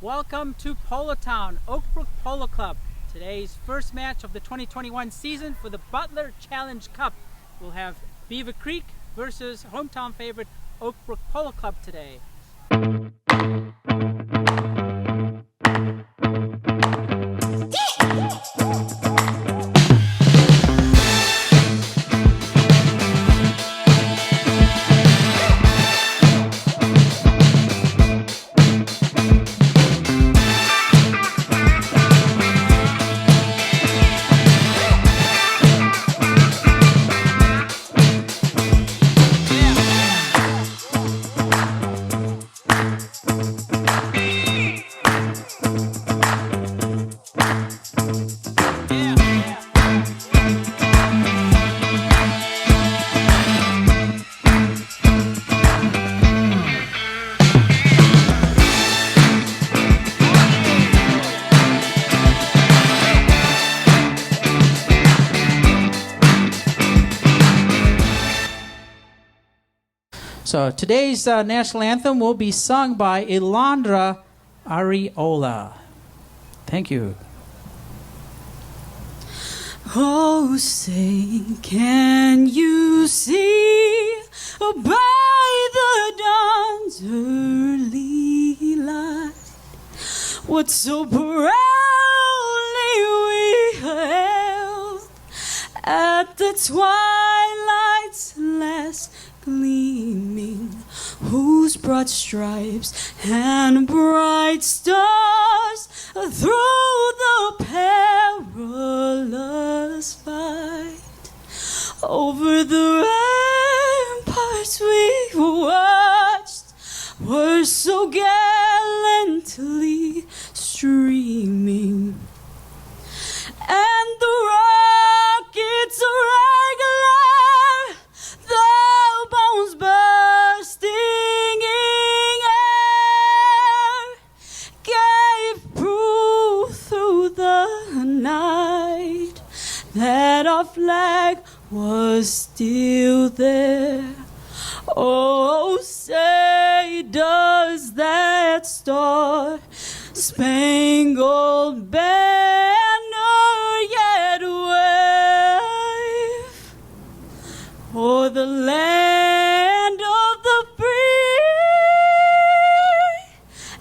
Welcome to Polo Town, Oak Brook Polo Club. Today's first match of the 2021 season for the Butler Challenge Cup. We'll have Beaver Creek versus hometown favorite Oak Brook Polo Club today. So today's national anthem will be sung by Ilandra Ariola. Thank you. Oh, say, can you see by the dawn's early light what so proudly we hailed at the twilight's last gleaming, whose broad stripes and bright stars through the perilous fight over the ramparts we watched were so gallantly streaming, and the rockets regular, the bones bursting in air, gave proof through the night that our flag was still there. Oh, say, does that star-spangled banner yet wave o'er the land of the free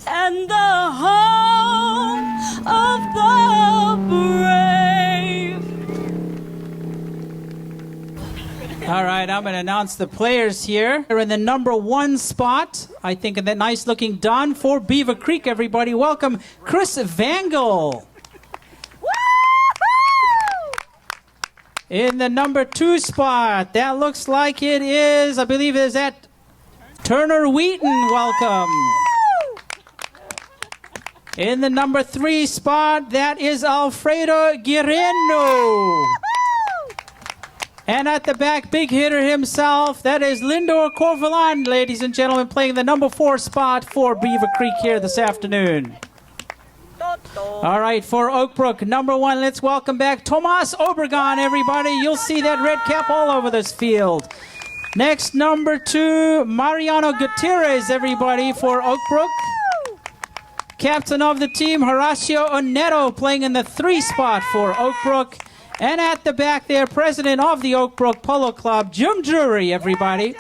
and the home of the brave? All right, I'm going to announce the players here. They're in the number 1 spot. I think in that nice looking Don for Beaver Creek, everybody. Welcome, Chris Vangel. In the number 2 spot, that looks like it is, I believe it is at Turner Wheaton. Welcome. In the number 3 spot, that is Alfredo Guireno. And at the back, big hitter himself, that is Lindor Corvalan, ladies and gentlemen, playing the number 4 spot for Beaver Creek here this afternoon. All right, for Oak Brook, number 1, let's welcome back Tomas Obregon, everybody. You'll see that red cap all over this field. Next, number 2, Mariano Gutierrez, everybody, for Oak Brook. Captain of the team, Horacio Oneto, playing in the 3 spot for Oak Brook. And at the back there, president of the Oak Brook Polo Club, Jim Drury, everybody.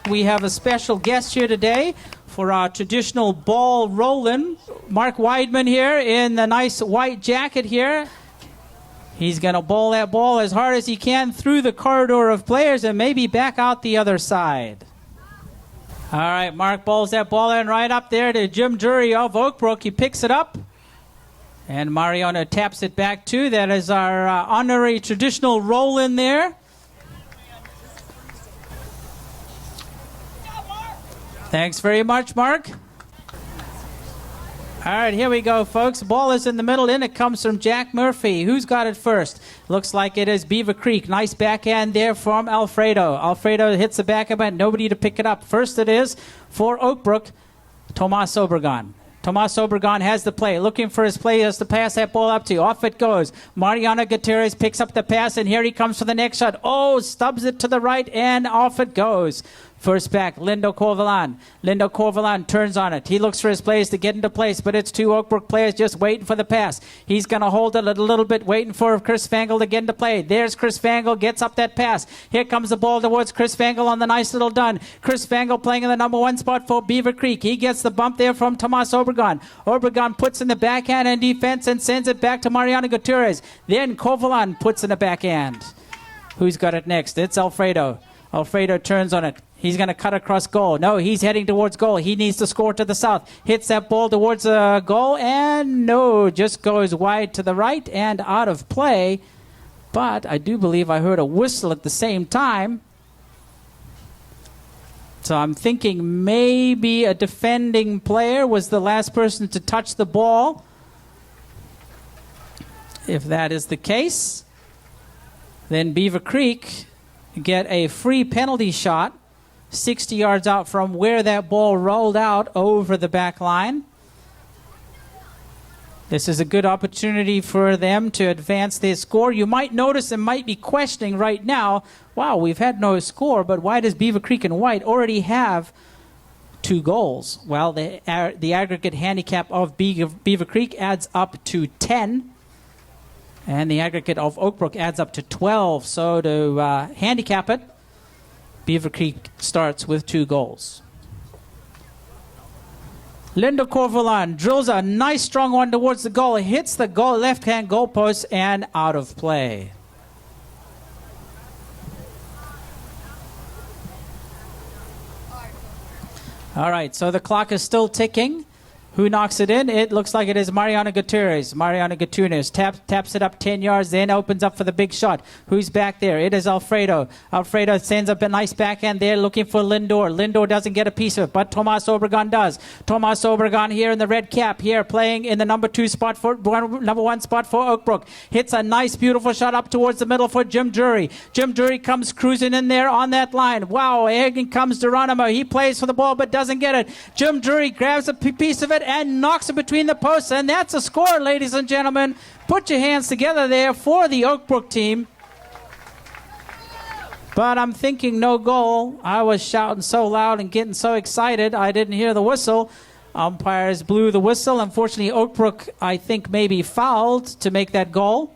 We have a special guest here today for our traditional ball rolling. Mark Weidman here in the nice white jacket here. He's going to bowl that ball as hard as he can through the corridor of players and maybe back out the other side. All right, Mark bowls that ball in right up there to Jim Drury of Oak Brook. He picks it up. And Mariano taps it back too. That is our honorary traditional roll in there. Thanks very much, Mark. All right, here we go, folks. Ball is in the middle, and it comes from Jack Murphy. Who's got it first? Looks like it is Beaver Creek. Nice backhand there from Alfredo. Alfredo hits the back of it. Nobody to pick it up. First it is for Oak Brook, Tomas Obregon. Tomas Obregon has the play, looking for his players to pass that ball up to. Off it goes. Mariano Gutierrez picks up the pass, and here he comes for the next shot. Oh, stubs it to the right, and off it goes. First back, Lindo Corvalon. Lindo Corvalon turns on it. He looks for his players to get into place, but it's two Oak Brook players just waiting for the pass. He's going to hold it a little bit, waiting for Chris Fangle to get into play. There's Chris Fangle, gets up that pass. Here comes the ball towards Chris Fangle on the nice little done. Chris Fangle playing in the number 1 spot for Beaver Creek. He gets the bump there from Tomas Obregon. Obregon puts in the backhand and defense and sends it back to Mariano Gutierrez. Then Corvalon puts in the backhand. Who's got it next? It's Alfredo. Alfredo turns on it. He's going to cut across goal. No, he's heading towards goal. He needs to score to the south. Hits that ball towards goal, and no, just goes wide to the right and out of play. But I do believe I heard a whistle at the same time. So I'm thinking maybe a defending player was the last person to touch the ball. If that is the case, then Beaver Creek get a free penalty shot 60 yards out from where that ball rolled out over the back line. This is a good opportunity for them to advance their score. You might notice and might be questioning right now, wow, we've had no score, but why does Beaver Creek and White already have 2 goals? Well, the aggregate handicap of Beaver Creek adds up to 10. And the aggregate of Oak Brook adds up to 12. So to handicap it, Beaver Creek starts with 2 goals. Lindo Corvalon drills a nice strong one towards the goal. Hits the goal left-hand goalpost and out of play. All right, so the clock is still ticking. Who knocks it in? It looks like it is Mariano Gutierrez. Mariano Gutierrez taps it up 10 yards, then opens up for the big shot. Who's back there? It is Alfredo. Alfredo sends up a nice backhand there looking for Lindor. Lindor doesn't get a piece of it, but Tomas Obregon does. Tomas Obregon here in the red cap here playing in the number 1 spot for Oak Brook. Hits a nice, beautiful shot up towards the middle for Jim Drury. Jim Drury comes cruising in there on that line. Wow, in comes Geronimo. He plays for the ball but doesn't get it. Jim Drury grabs a piece of it and knocks it between the posts, and that's a score, ladies and gentlemen. Put your hands together there for the Oak Brook team. But I'm thinking no goal. I was shouting so loud and getting so excited I didn't hear the whistle. Umpires blew the whistle. Unfortunately, Oak Brook, I think, maybe fouled to make that goal.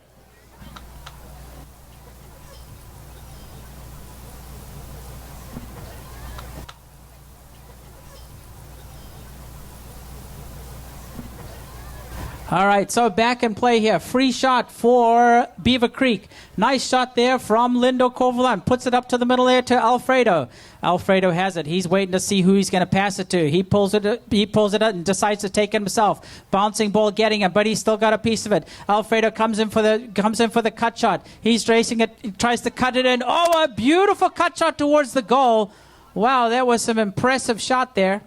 All right, so back in play here. Free shot for Beaver Creek. Nice shot there from Lindo Corvalon. Puts it up to the middle there to Alfredo. Alfredo has it. He's waiting to see who he's going to pass it to. He pulls it up and decides to take it himself. Bouncing ball getting him, but he's still got a piece of it. Alfredo comes in for the cut shot. He's racing it. He tries to cut it in. Oh, a beautiful cut shot towards the goal. Wow, that was some impressive shot there.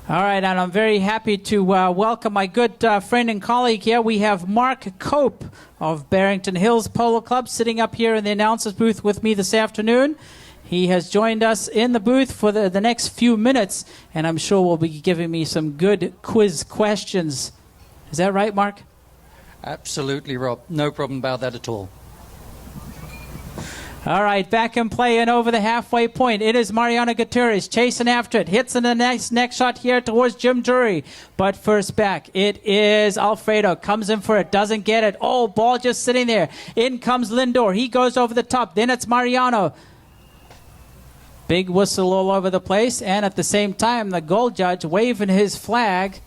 All right, and I'm very happy to welcome my good friend and colleague here. We have Mark Cope of Barrington Hills Polo Club sitting up here in the announcer's booth with me this afternoon. He has joined us in the booth for the next few minutes, and I'm sure will be giving me some good quiz questions. Is that right, Mark? Absolutely, Rob. No problem about that at all. All right, back in play and over the halfway point. It is Mariano Gutierrez chasing after it. Hits in the next shot here towards Jim Drury. But first back, it is Alfredo. Comes in for it. Doesn't get it. Oh, ball just sitting there. In comes Lindor. He goes over the top. Then it's Mariano. Big whistle all over the place. And at the same time, the goal judge waving his flag.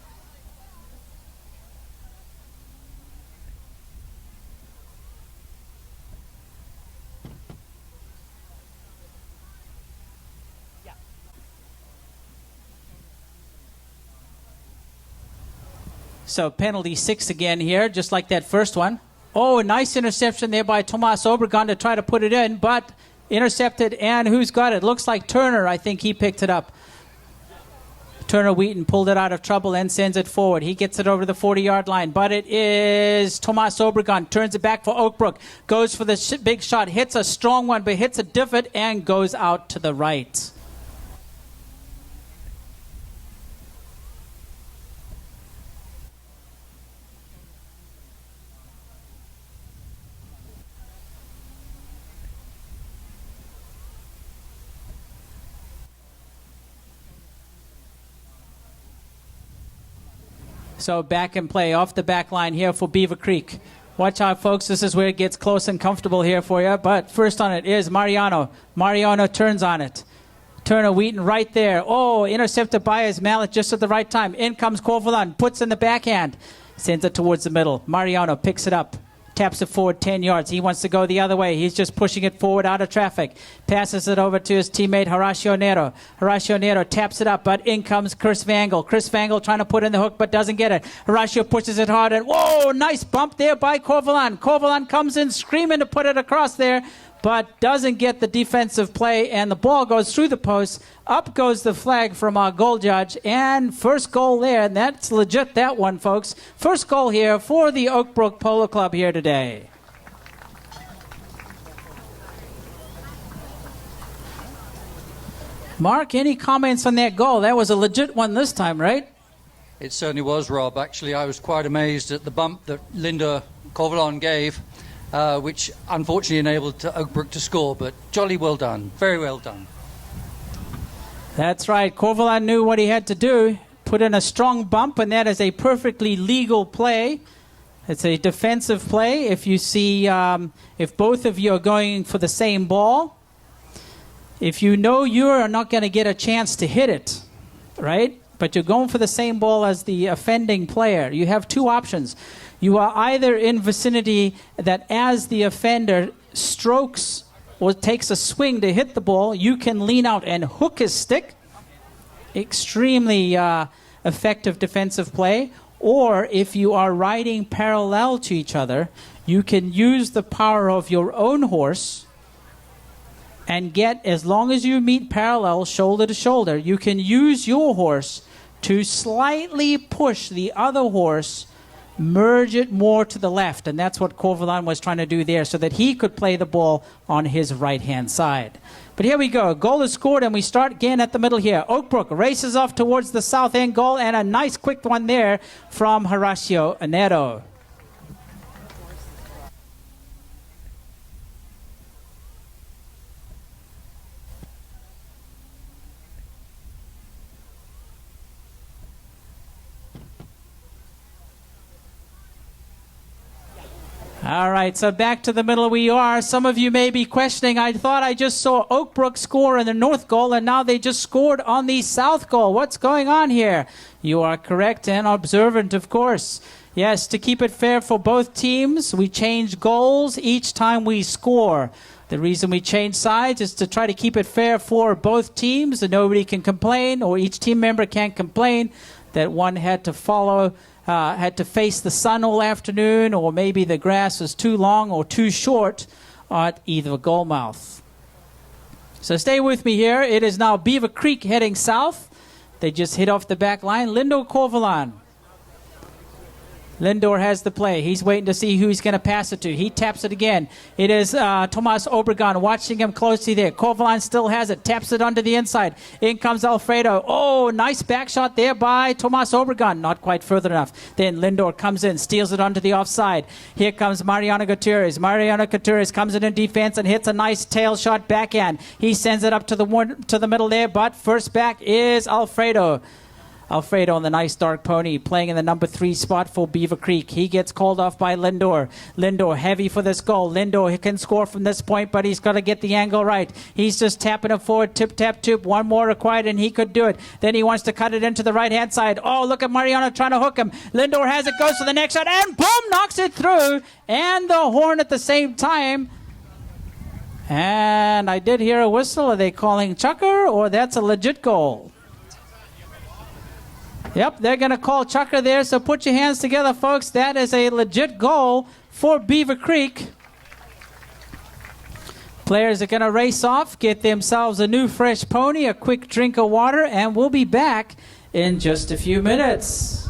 So penalty 6 again here, just like that first one. Oh, a nice interception there by Tomas Obregon to try to put it in, but intercepted, and who's got it? Looks like Turner. I think he picked it up. Turner Wheaton pulled it out of trouble and sends it forward. He gets it over the 40-yard line, but it is Tomas Obregon. Turns it back for Oak Brook. Goes for the big shot. Hits a strong one, but hits a divot and goes out to the right. So back in play off the back line here for Beaver Creek. Watch out, folks. This is where it gets close and comfortable here for you. But first on it is Mariano. Mariano turns on it. Turner Wheaton right there. Oh, intercepted by his mallet just at the right time. In comes Corvalon. Puts in the backhand. Sends it towards the middle. Mariano picks it up. Taps it forward 10 yards. He wants to go the other way. He's just pushing it forward out of traffic. Passes it over to his teammate Horacio Nero. Horacio Nero taps it up, but in comes Chris Vangle. Chris Vangle trying to put in the hook, but doesn't get it. Horacio pushes it hard, and whoa, nice bump there by Corvalon. Corvalon comes in screaming to put it across there, but doesn't get the defensive play, and the ball goes through the post. Up goes the flag from our goal judge, and first goal there, and that's legit, that one, folks. First goal here for the Oak Brook Polo Club here today. Mark, any comments on that goal? That was a legit one this time, right? It certainly was, Rob. Actually, I was quite amazed at the bump that Linda Corvalon gave, which unfortunately enabled Oak Brook to score, but jolly well done. Very well done. That's right. Corvalon knew what he had to do. Put in a strong bump, and that is a perfectly legal play. It's a defensive play. If you see, if both of you are going for the same ball, if you know you are not going to get a chance to hit it, right? But you're going for the same ball as the offending player, you have two options. You are either in vicinity that as the offender strokes or takes a swing to hit the ball, you can lean out and hook his stick. Extremely effective defensive play. Or if you are riding parallel to each other, you can use the power of your own horse and get, as long as you meet parallel, shoulder to shoulder, you can use your horse to slightly push the other horse, merge it more to the left. And that's what Corvalon was trying to do there, so that he could play the ball on his right-hand side. But here we go. Goal is scored, and we start again at the middle here. Oak Brook races off towards the south end goal, and a nice quick one there from Horacio Nero. All right, so back to the middle we are. Some of you may be questioning, I thought I just saw Oak Brook score in the north goal, and now they just scored on the south goal. What's going on here? You are correct and observant, of course. Yes, to keep it fair for both teams, we change goals each time we score. The reason we change sides is to try to keep it fair for both teams, and nobody can complain, or each team member can't complain that one had to face the sun all afternoon, or maybe the grass was too long or too short at either goal mouth. So stay with me here. It is now Beaver Creek heading south. They just hit off the back line. Lindor Corvalon. Lindor has the play. He's waiting to see who he's going to pass it to. He taps it again. It is Tomas Obregon watching him closely there. Corvalon still has it. Taps it onto the inside. In comes Alfredo. Oh, nice back shot there by Tomas Obregon. Not quite further enough. Then Lindor comes in, steals it onto the offside. Here comes Mariano Gutierrez. Mariano Gutierrez comes in defense and hits a nice tail shot backhand. He sends it up to the middle there, but first back is Alfredo. Alfredo on the nice dark pony, playing in the number 3 spot for Beaver Creek. He gets called off by Lindor. Lindor heavy for this goal. Lindor can score from this point, but he's got to get the angle right. He's just tapping it forward, tip, tap, tip. One more required, and he could do it. Then he wants to cut it into the right-hand side. Oh, look at Mariano trying to hook him. Lindor has it, goes to the next shot, and boom, knocks it through. And the horn at the same time. And I did hear a whistle. Are they calling chucker, or that's a legit goal? Yep, they're going to call chucker there, so put your hands together, folks. That is a legit goal for Beaver Creek. Players are going to race off, get themselves a new fresh pony, a quick drink of water, and we'll be back in just a few minutes.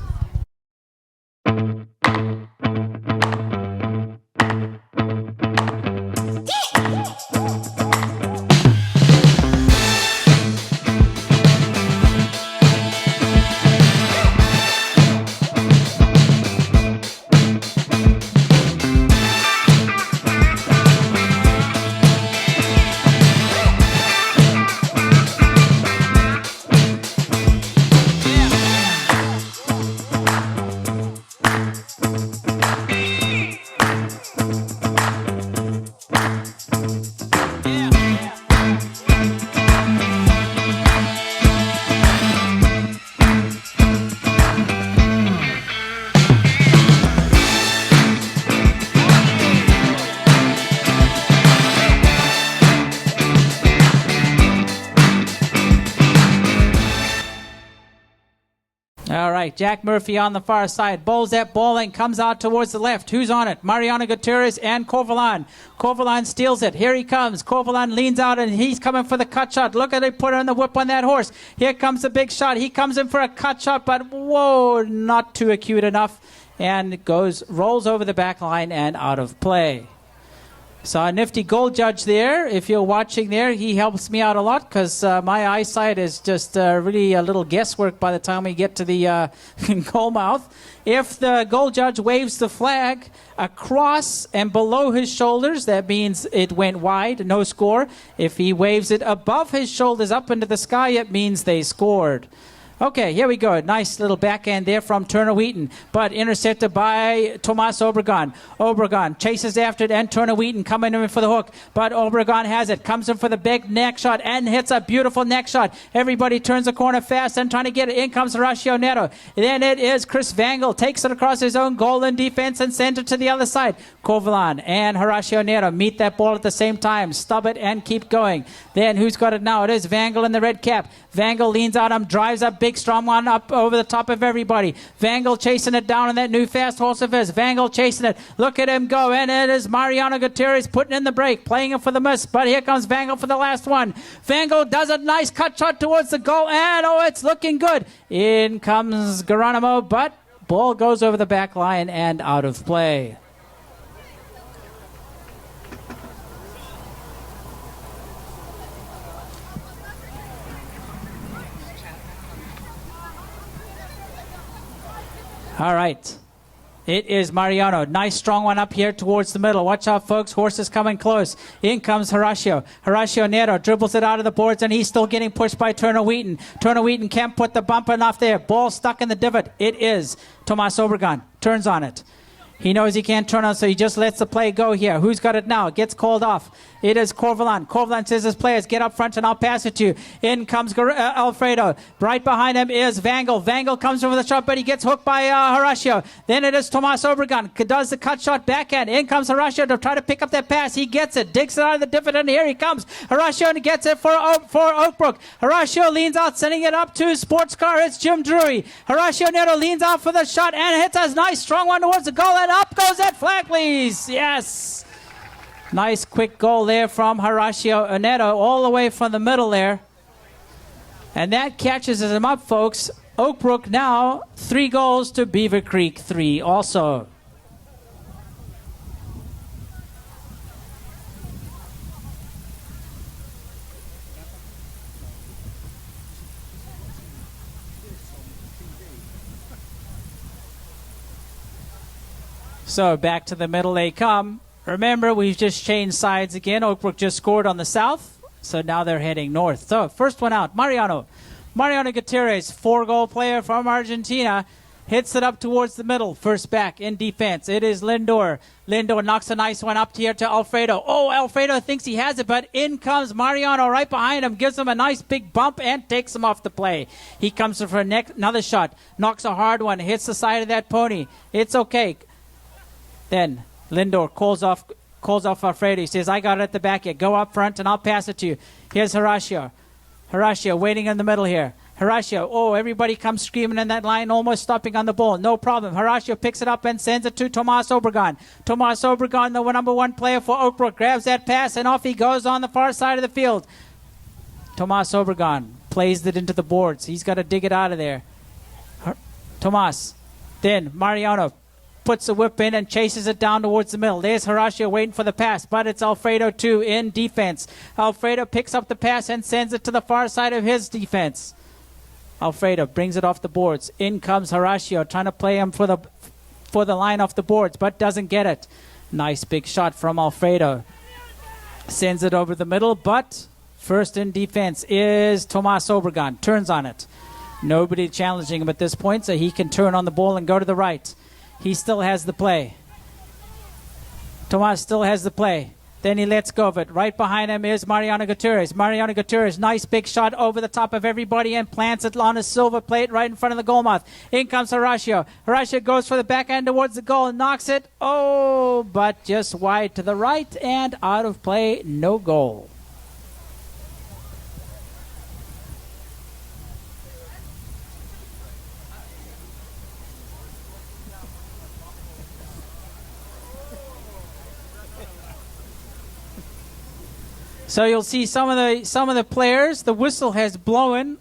right. Jack Murphy on the far side. Bowls that ball and comes out towards the left. Who's on it? Mariano Gutierrez and Corvalan. Corvalan steals it. Here he comes. Corvalan leans out and he's coming for the cut shot. Look at it, put on the whip on that horse. Here comes the big shot. He comes in for a cut shot, but whoa, not too acute enough. And rolls over the back line and out of play. Saw a nifty goal judge there. If you're watching there, he helps me out a lot because my eyesight is just really a little guesswork by the time we get to the goal mouth. If the goal judge waves the flag across and below his shoulders, that means it went wide, no score. If he waves it above his shoulders up into the sky, it means they scored. Okay, here we go. Nice little backhand there from Turner Wheaton, but intercepted by Tomas Obregon. Obregon chases after it, and Turner Wheaton coming in for the hook, but Obregon has it. Comes in for the big neck shot and hits a beautiful neck shot. Everybody turns the corner fast and trying to get it. In comes Horacio Neto. Then it is Chris Vangel. Takes it across his own goal in defense and sends it to the other side. Corvalan and Horacio Neto meet that ball at the same time. Stub it and keep going. Then who's got it now? It is Vangel in the red cap. Vangel leans out and drives a big strong one up over the top of everybody. Vangel chasing it down on that new fast horse of his. Vangel chasing it. Look at him go. And it is Mariano Gutierrez putting in the break, playing it for the miss. But here comes Vangel for the last one. Vangel does a nice cut shot towards the goal. And it's looking good. In comes Geronimo, but ball goes over the back line and out of play. All right. It is Mariano. Nice strong one up here towards the middle. Watch out, folks. Horses coming close. In comes Horacio. Horacio Neto dribbles it out of the boards, and he's still getting pushed by Turner Wheaton. Turner Wheaton can't put the bump enough there. Ball stuck in the divot. It is Tomas Obregon. Turns on it. He knows he can't turn on, so he just lets the play go here. Who's got it now? Gets called off. It is Corvalan. Corvalan says his players, get up front and I'll pass it to you. In comes Alfredo. Right behind him is Vangel. Vangel comes over the shot, but he gets hooked by Horacio. Then it is Tomas Obregon. Does the cut shot backhand. In comes Horacio to try to pick up that pass. He gets it. Digs it out of the divot, and here he comes. Horacio gets it for Oakbrook. Horacio leans out, sending it up to sports car. It's Jim Drury. Horacio Neto leans out for the shot and hits a nice strong one towards the goal, and up goes that flag, please. Yes. Nice quick goal there from Horacio Neto all the way from the middle there. And that catches him up, folks. Oakbrook now 3 goals to Beaver Creek 3 also. So back to the middle they come. Remember, we've just changed sides again. Oakbrook just scored on the south, so now they're heading north. So first one out, Mariano Gutierrez, 4-goal player from Argentina, hits it up towards the middle. First back in defense, it is Lindor. Lindor knocks a nice one up here to Alfredo. Oh, Alfredo thinks he has it, but in comes Mariano right behind him, gives him a nice big bump and takes him off the play. He comes for another shot, knocks a hard one, hits the side of that pony. It's okay. Then Lindor calls off Alfredo. He says, I got it at the back here. Go up front and I'll pass it to you. Here's Horacio. Horacio waiting in the middle here. Horacio, everybody comes screaming in that line, almost stopping on the ball. No problem. Horacio picks it up and sends it to Tomas Obregon. Tomas Obregon, the number 1 player for Oakbrook, grabs that pass and off he goes on the far side of the field. Tomas Obregon plays it into the boards. He's got to dig it out of there. Tomas. Then Mariano puts the whip in and chases it down towards the middle. There's Horacio waiting for the pass, but it's Alfredo too in defense. Alfredo picks up the pass and sends it to the far side of his defense. Alfredo brings it off the boards. In comes Horacio, trying to play him for the line off the boards, but doesn't get it. Nice big shot from Alfredo. Sends it over the middle, but first in defense is Tomas Obregon. Turns on it. Nobody challenging him at this point, so he can turn on the ball and go to the right. He still has the play. Tomas still has the play. Then he lets go of it. Right behind him is Mariano Gutierrez. Mariano Gutierrez, nice big shot over the top of everybody and plants it on a silver plate right in front of the goal mouth. In comes Horacio. Horacio goes for the backhand towards the goal and knocks it. Oh, but just wide to the right and out of play. No goal. So you'll see some of the players. The whistle has blown,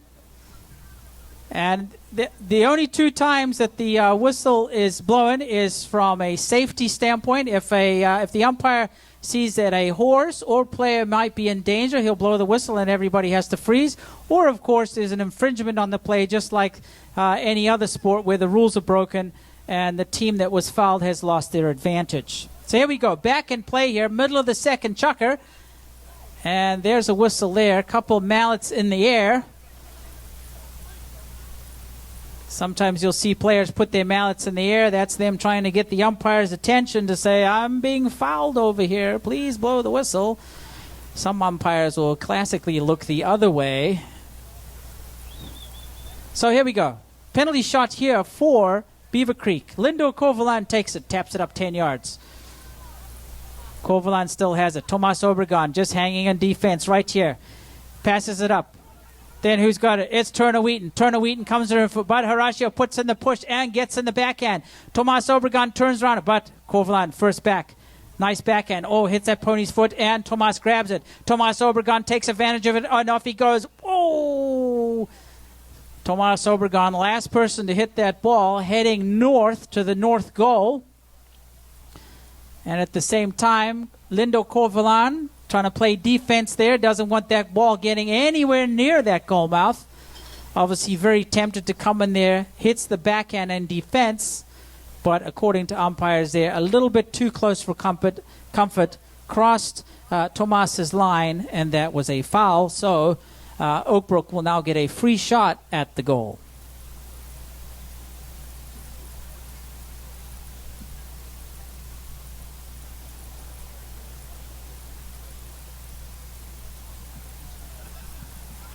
and the only two times that the whistle is blown is from a safety standpoint. If the umpire sees that a horse or player might be in danger, he'll blow the whistle and everybody has to freeze. Or, of course, there's an infringement on the play, just like any other sport where the rules are broken and the team that was fouled has lost their advantage. So here we go. Back in play here, middle of the second chukker. And there's a whistle there. A couple mallets in the air. Sometimes you'll see players put their mallets in the air. That's them trying to get the umpire's attention to say, I'm being fouled over here. Please blow the whistle. Some umpires will classically look the other way. So here we go. Penalty shot here for Beaver Creek. Lindor Corvalan takes it, taps it up 10 yards. Corvalan still has it. Tomas Obregon just hanging on defense right here. Passes it up. Then who's got it? It's Turner Wheaton. Turner Wheaton comes in for Bud Horacio, puts in the push and gets in the backhand. Tomas Obregon turns around, but Corvalan first back. Nice backhand. Oh, hits that pony's foot, and Tomas grabs it. Tomas Obregon takes advantage of it, and off he goes. Oh! Tomas Obregon, last person to hit that ball, heading north to the north goal. And at the same time, Lindo Corvalan trying to play defense there. Doesn't want that ball getting anywhere near that goal mouth. Obviously very tempted to come in there. Hits the backhand in defense. But according to umpires there, a little bit too close for comfort. Crossed Tomas's line, and that was a foul. So Oakbrook will now get a free shot at the goal.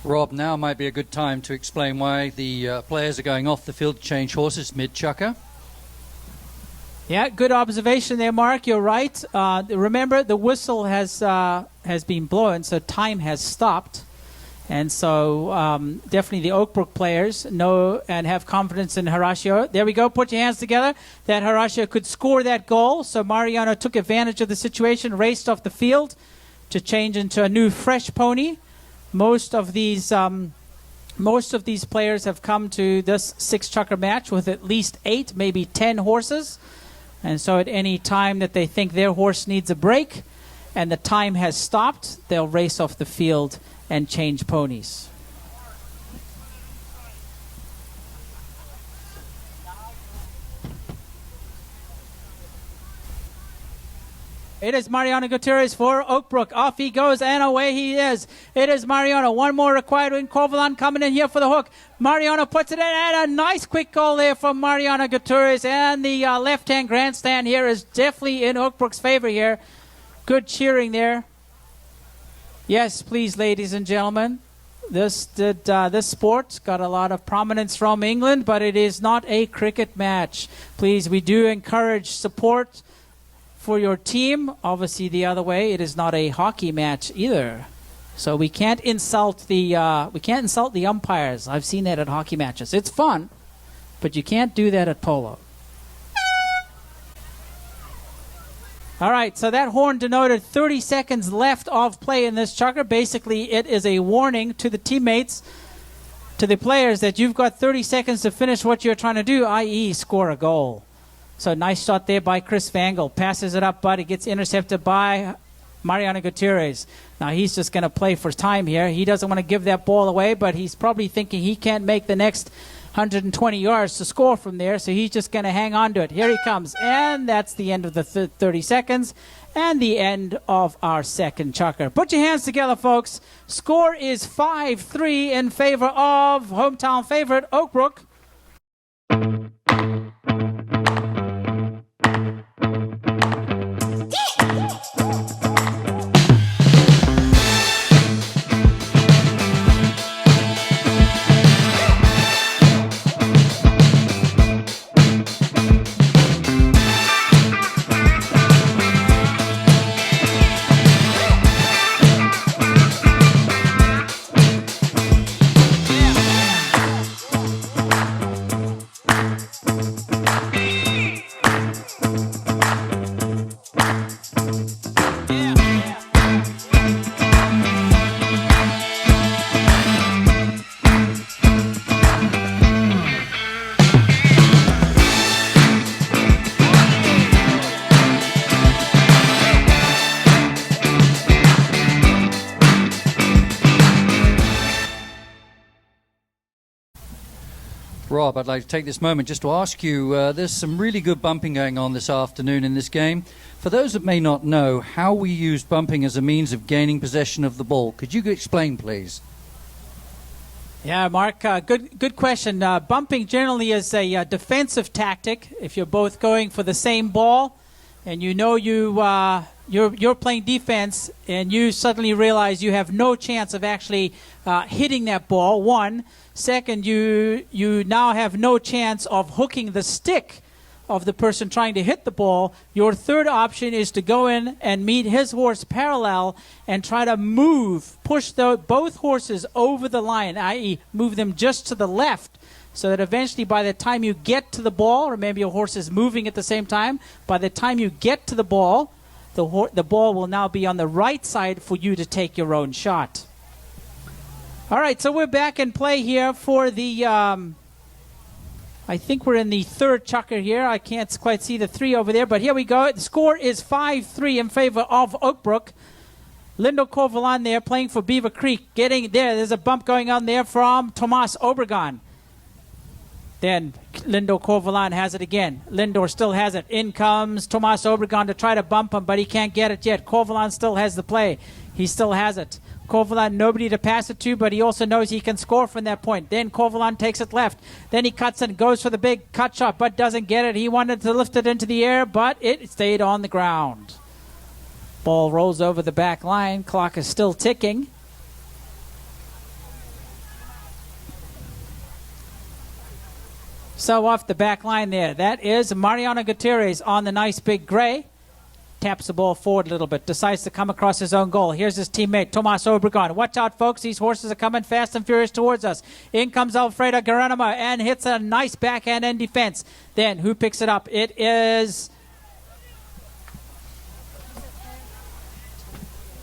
Rob, now might be a good time to explain why the players are going off the field to change horses mid-chukker. Yeah, good observation there, Mark. You're right. Remember, the whistle has been blown, so time has stopped. And so definitely the Oakbrook players know and have confidence in Horacio. There we go. Put your hands together. That Horacio could score that goal. So Mariano took advantage of the situation, raced off the field to change into a new fresh pony. Most of these players have come to this six-chukker match with at least 8, maybe 10 horses. And so at any time that they think their horse needs a break and the time has stopped, they'll race off the field and change ponies. It is Mariano Gutierrez for Oakbrook. Off he goes, and away he is. It is Mariano. One more required in Corvalan coming in here for the hook. Mariano puts it in, and a nice quick goal there from Mariano Gutierrez. And the left-hand grandstand here is definitely in Oakbrook's favor here. Good cheering there. Yes, please, ladies and gentlemen. This sport got a lot of prominence from England, but it is not a cricket match. Please, we do encourage support for your team. Obviously, the other way, it is not a hockey match either. So we can't insult the umpires. I've seen that at hockey matches. It's fun, but you can't do that at polo. All right, so that horn denoted 30 seconds left of play in this chukker. Basically, it is a warning to the teammates, to the players, that you've got 30 seconds to finish what you're trying to do, i.e. score a goal. So nice shot there by Chris Vangle. Passes it up, but it gets intercepted by Mariano Gutierrez. Now he's just going to play for time here. He doesn't want to give that ball away, but he's probably thinking he can't make the next 120 yards to score from there, so he's just going to hang on to it. Here he comes, and that's the end of the 30 seconds and the end of our second chukker. Put your hands together, folks. Score is 5-3 in favor of hometown favorite Oakbrook. Rob, I'd like to take this moment just to ask you, there's some really good bumping going on this afternoon in this game. For those that may not know how we use bumping as a means of gaining possession of the ball, could you explain, please? Yeah, Mark, good question. Bumping generally is a defensive tactic. If you're both going for the same ball and you know you're playing defense and you suddenly realize you have no chance of actually hitting that ball, one. Second, you now have no chance of hooking the stick of the person trying to hit the ball. Your third option is to go in and meet his horse parallel and try to push both horses over the line, i.e. move them just to the left, so that eventually by the time you get to the ball, remember your horse is moving at the same time, by the time you get to the ball, the ball will now be on the right side for you to take your own shot. All right, so we're back in play here for the, I think we're in the third chukker here. I can't quite see the 3 over there, but here we go. The score is 5-3 in favor of Oakbrook. Lindo Corvalon there playing for Beaver Creek. Getting there, there's a bump going on there from Tomas Obregon. Then Lindo Corvalon has it again. Lindor still has it. In comes Tomas Obregon to try to bump him, but he can't get it yet. Corvalon still has the play. He still has it. Corvalon, nobody to pass it to, but he also knows he can score from that point. Then Corvalon takes it left. Then he cuts and goes for the big cut shot, but doesn't get it. He wanted to lift it into the air, but it stayed on the ground. Ball rolls over the back line. Clock is still ticking. So off the back line there, that is Mariano Gutierrez on the nice big gray. Taps the ball forward a little bit, decides to come across his own goal. Here's his teammate, Tomas Obregon. Watch out, folks. These horses are coming fast and furious towards us. In comes Alfredo Geronimo and hits a nice backhand end defense. Then who picks it up? It is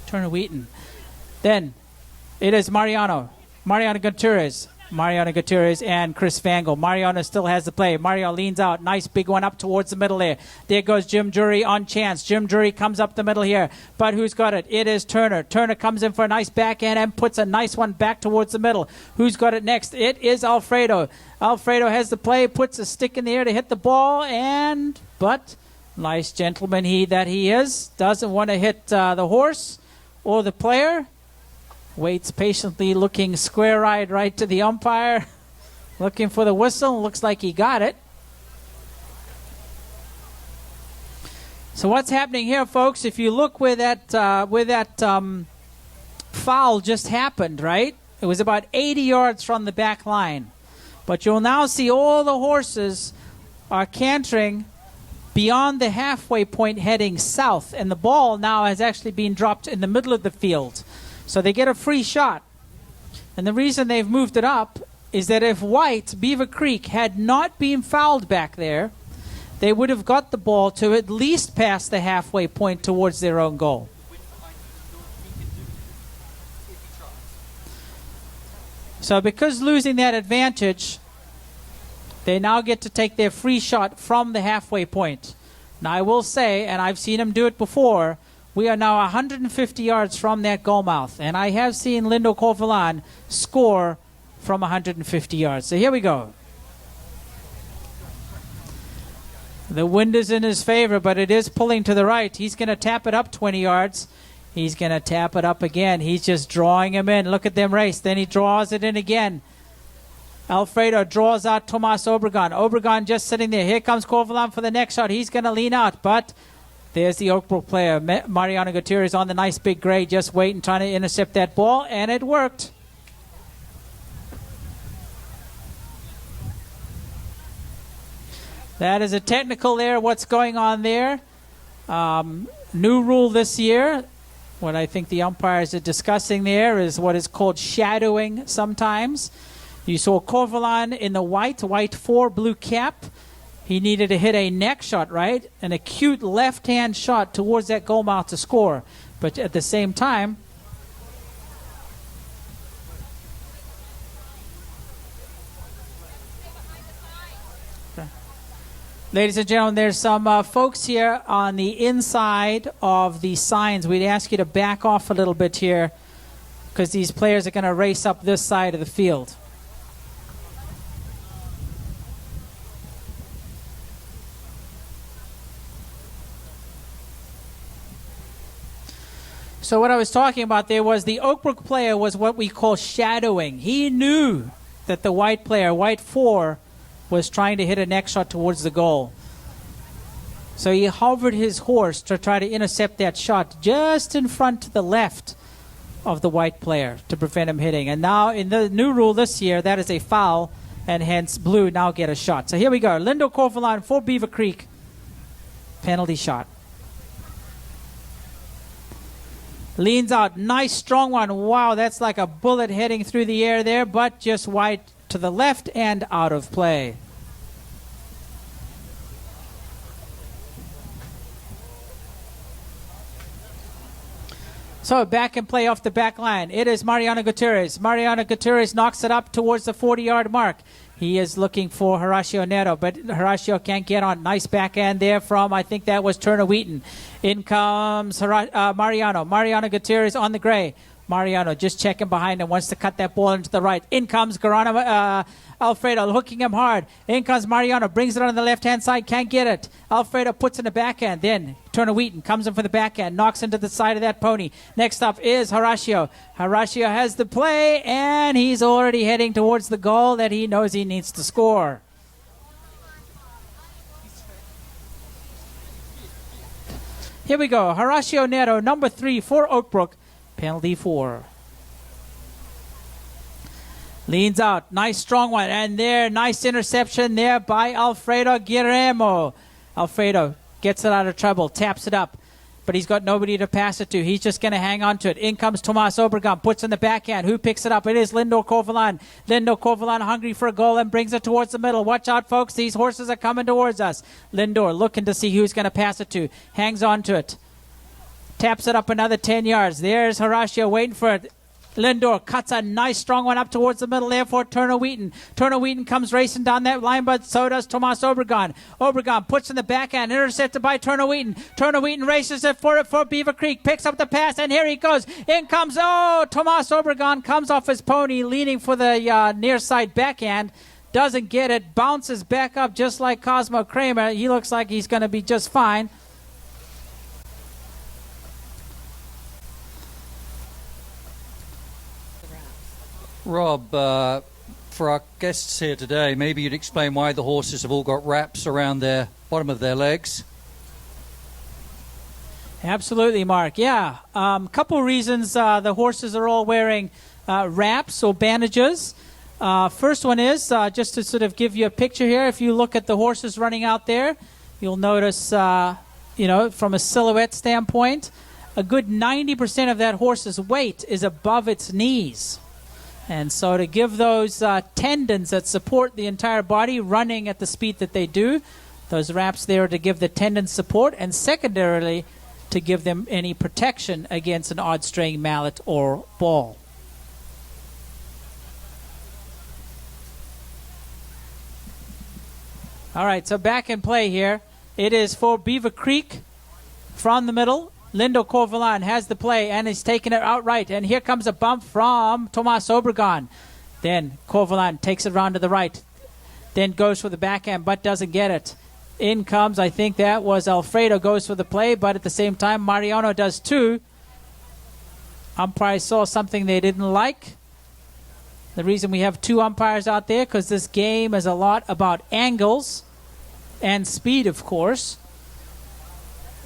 Turner Wheaton. Then it is Mariano Gutierrez. Mariano Gutierrez and Chris Fangle. Mariano still has the play. Mario leans out. Nice big one up towards the middle there. There goes Jim Jury on chance. Jim Jury comes up the middle here. But who's got it? It is Turner. Turner comes in for a nice backhand and puts a nice one back towards the middle. Who's got it next? It is Alfredo. Alfredo has the play, puts a stick in the air to hit the ball, but nice gentleman he is, doesn't want to hit the horse or the player. Waits patiently, looking square-eyed right to the umpire, looking for the whistle. Looks like he got it. So what's happening here, folks? If you look where that foul just happened, right? It was about 80 yards from the back line. But you'll now see all the horses are cantering beyond the halfway point heading south, and the ball now has actually been dropped in the middle of the field. So they get a free shot. And the reason they've moved it up is that if Beaver Creek, had not been fouled back there, they would have got the ball to at least pass the halfway point towards their own goal. So because losing that advantage, they now get to take their free shot from the halfway point. Now I will say, and I've seen him do it before, we are now 150 yards from that goal mouth, and I have seen Lindo Corvalon score from 150 yards. So here we go. The wind is in his favor, but it is pulling to the right. He's going to tap it up 20 yards. He's going to tap it up again. He's just drawing him in. Look at them race. Then he draws it in again. Alfredo draws out Tomas Obregon. Obregon just sitting there. Here comes Corvalon for the next shot. He's going to lean out, but there's the Oakbrook player. Mariano Gutierrez on the nice big gray, just waiting, trying to intercept that ball, and it worked. That is a technical there. What's going on there? New rule this year. What I think the umpires are discussing there is what is called shadowing sometimes. You saw Corvalon in the white 4, blue cap. He needed to hit a neck shot, right? An acute left-hand shot towards that goal mouth to score. But at the same time, ladies and gentlemen, there's some folks here on the inside of the signs. We'd ask you to back off a little bit here because these players are going to race up this side of the field. So what I was talking about there was the Oakbrook player was what we call shadowing. He knew that the white player, white 4, was trying to hit a neck shot towards the goal. So he hovered his horse to try to intercept that shot just in front to the left of the white player to prevent him hitting. And now in the new rule this year, that is a foul, and hence blue now get a shot. So here we go. Lindo Corvalon for Beaver Creek. Penalty shot. Leans out. Nice strong one. Wow, that's like a bullet heading through the air there, but just wide to the left and out of play. So back and play off the back line. It is Mariano Gutierrez. Mariano Gutierrez knocks it up towards the 40-yard mark. He is looking for Horacio Neto, but Horacio can't get on. Nice backhand there from, I think that was Turner Wheaton. In comes Mariano. Mariano Gutierrez on the gray. Mariano just checking behind him, wants to cut that ball into the right. In comes Alfredo, hooking him hard. In comes Mariano, brings it on the left-hand side, can't get it. Alfredo puts in the backhand. Then Turner Wheaton comes in for the backhand, knocks into the side of that pony. Next up is Horacio. Horacio has the play, and he's already heading towards the goal that he knows he needs to score. Here we go. Horacio Neto, number 3 for Oakbrook. Penalty 4. Leans out. Nice strong one. And there, nice interception there by Alfredo Guillermo. Alfredo gets it out of trouble. Taps it up. But he's got nobody to pass it to. He's just going to hang on to it. In comes Tomas Obregon. Puts in the backhand. Who picks it up? It is Lindo Corvalon. Lindo Corvalon hungry for a goal and brings it towards the middle. Watch out, folks. These horses are coming towards us. Lindor looking to see who's going to pass it to. Hangs on to it. Taps it up another 10 yards. There's Horacio waiting for it. Lindor cuts a nice strong one up towards the middle there for Turner Wheaton. Turner Wheaton comes racing down that line, but so does Tomas Obregon. Obregon puts in the backhand, intercepted by Turner Wheaton. Turner Wheaton races it for Beaver Creek, picks up the pass, and here he goes. In comes, Tomas Obregon comes off his pony, leaning for the near side backhand. Doesn't get it, bounces back up just like Cosmo Kramer. He looks like he's going to be just fine. Rob, for our guests here today, maybe you'd explain why the horses have all got wraps around the bottom of their legs. Absolutely, Mark. Yeah, couple reasons the horses are all wearing wraps or bandages. First one is, just to sort of give you a picture here, if you look at the horses running out there, you'll notice, from a silhouette standpoint, a good 90% of that horse's weight is above its knees. And so to give those tendons that support the entire body running at the speed that they do, those wraps there are to give the tendons support, and secondarily to give them any protection against an odd straying mallet or ball. All right, so back in play here. It is for Beaver Creek from the middle. Lindo Corvalon has the play and is taking it outright. And here comes a bump from Tomas Obregon. Then Corvalon takes it around to the right. Then goes for the backhand but doesn't get it. In comes, I think that was Alfredo, goes for the play, but at the same time Mariano does too. Umpires saw something they didn't like. The reason we have 2 umpires out there, because this game is a lot about angles and speed, of course.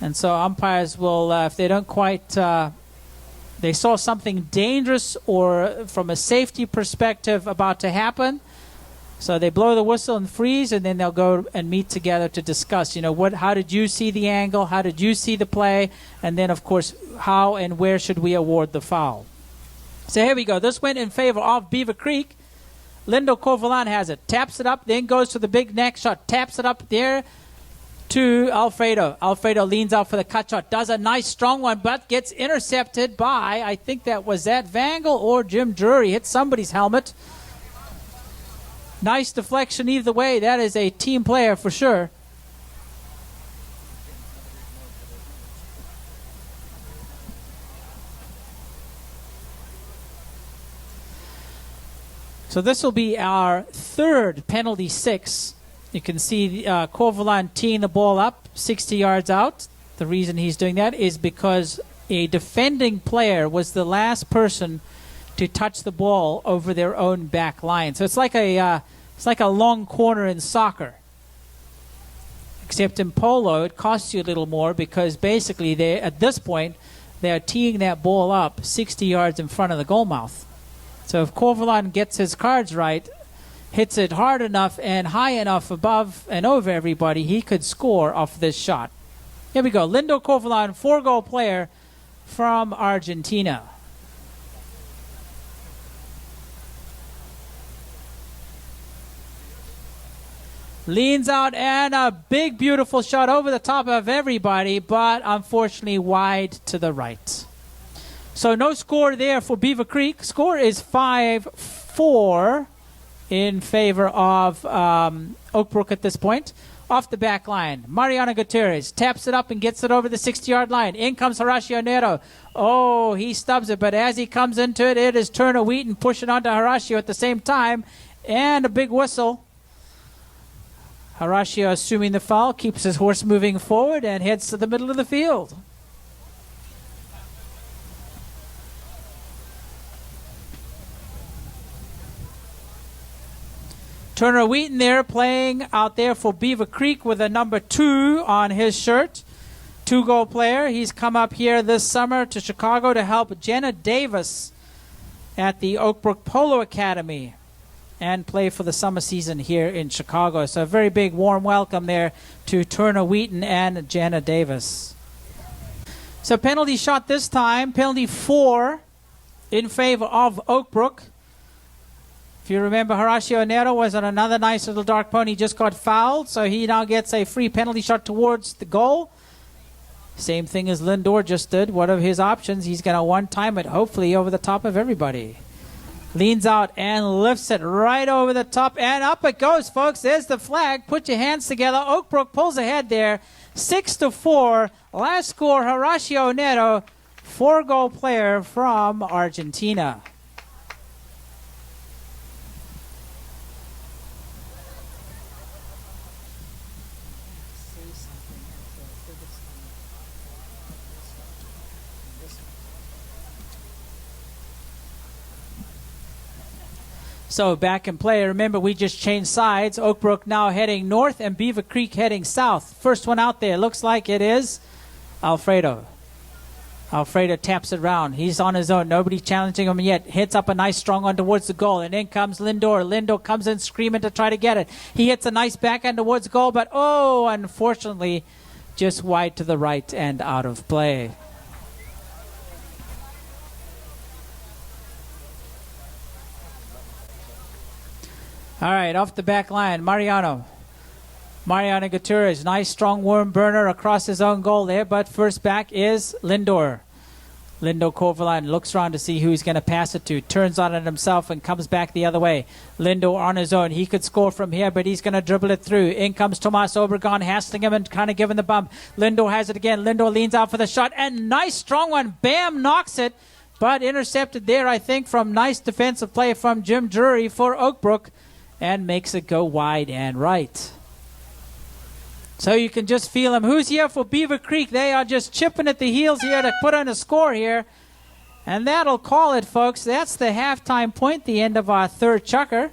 And so umpires will, if they don't quite, they saw something dangerous or from a safety perspective about to happen, so they blow the whistle and freeze, and then they'll go and meet together to discuss, how did you see the angle, how did you see the play, and then, of course, how and where should we award the foul. So here we go. This went in favor of Beaver Creek. Lindo Corvalon has it. Taps it up, then goes to the big neck shot. Taps it up there to Alfredo. Alfredo leans out for the cut shot. Does a nice strong one, but gets intercepted by, I think that was Vangle or Jim Drury. Hit somebody's helmet. Nice deflection either way. That is a team player for sure. So this will be our third penalty 6. You can see Corvalon teeing the ball up 60 yards out. The reason he's doing that is because a defending player was the last person to touch the ball over their own back line. So it's like a long corner in soccer. Except in polo, it costs you a little more because basically at this point they are teeing that ball up 60 yards in front of the goal mouth. So if Corvalon gets his cards right, hits it hard enough and high enough above and over everybody, he could score off this shot. Here we go. Lindo Corvalon, 4-goal player from Argentina. Leans out and a big, beautiful shot over the top of everybody, but unfortunately wide to the right. So no score there for Beaver Creek. Score is 5-4 in favor of Oak Brook at this point. Off the back line, Mariano Gutierrez taps it up and gets it over the 60-yard line. In comes Horacio Nero. Oh, he stubs it, but as he comes into it, it is Turner Wheaton pushing onto Horacio at the same time. And a big whistle. Horacio assuming the foul, keeps his horse moving forward and heads to the middle of the field. Turner Wheaton there playing out there for Beaver Creek with a number 2 on his shirt. 2-goal player. He's come up here this summer to Chicago to help Jenna Davis at the Oak Brook Polo Academy and play for the summer season here in Chicago. So a very big warm welcome there to Turner Wheaton and Jenna Davis. So penalty shot this time, penalty 4 in favor of Oak Brook. If you remember, Horacio Nero was on another nice little dark pony, just got fouled, so he now gets a free penalty shot towards the goal. Same thing as Lindor just did. One of his options, he's going to one-time it, hopefully over the top of everybody. Leans out and lifts it right over the top, and up it goes, folks. There's the flag. Put your hands together. Oak Brook pulls ahead there, 6-4. Last score, Horacio Nero, 4-goal player from Argentina. So back in play. Remember, we just changed sides. Oak Brook now heading north and Beaver Creek heading south. First one out there. Looks like it is Alfredo. Alfredo taps it around. He's on his own. Nobody challenging him yet. Hits up a nice strong one towards the goal. And in comes Lindor. Lindor comes in screaming to try to get it. He hits a nice backhand towards goal, but unfortunately, just wide to the right and out of play. All right, off the back line, Mariano Gutierrez. Nice strong worm burner across his own goal there, but first back is Lindor. Lindo Corvalon looks around to see who he's going to pass it to. Turns on it himself and comes back the other way. Lindo on his own. He could score from here, but he's going to dribble it through. In comes Tomas Obregon, hassling him and kind of giving the bump. Lindo has it again. Lindo leans out for the shot, and nice strong one. Bam, knocks it, but intercepted there, I think, from nice defensive play from Jim Drury for Oak Brook, and makes it go wide and right. So you can just feel them. Who's here for Beaver Creek? They are just chipping at the heels here to put on a score here. And that'll call it, folks. That's the halftime point, the end of our third chukker.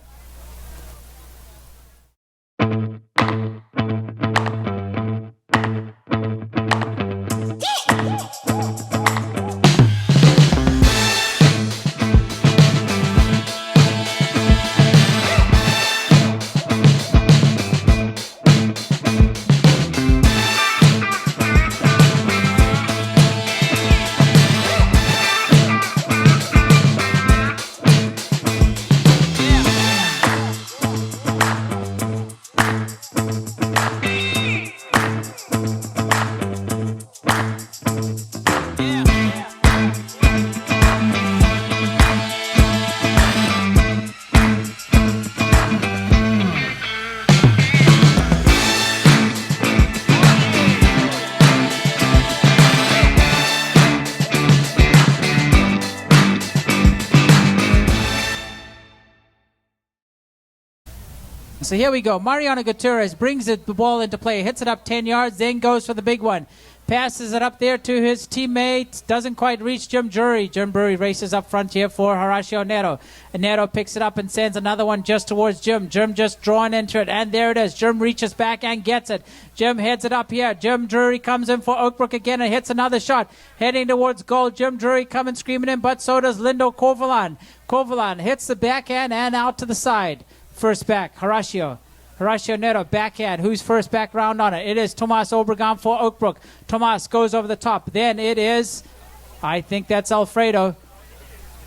So here we go. Mariano Gutierrez brings the ball into play, hits it up 10 yards, then goes for the big one. Passes it up there to his teammate. Doesn't quite reach Jim Jury. Jim Jury races up front here for Horacio Neto. And Neto picks it up and sends another one just towards Jim. Jim just drawn into it. And there it is. Jim reaches back and gets it. Jim heads it up here. Jim Drury comes in for Oakbrook again and hits another shot. Heading towards goal. Jim Drury coming screaming in, but so does Lindo Corvalan. Corvalan hits the backhand and out to the side. First back, Horacio Neto, backhand. Who's first back round on it? It is Tomas Obregon for Oakbrook. Tomas goes over the top. Then it is, I think that's Alfredo.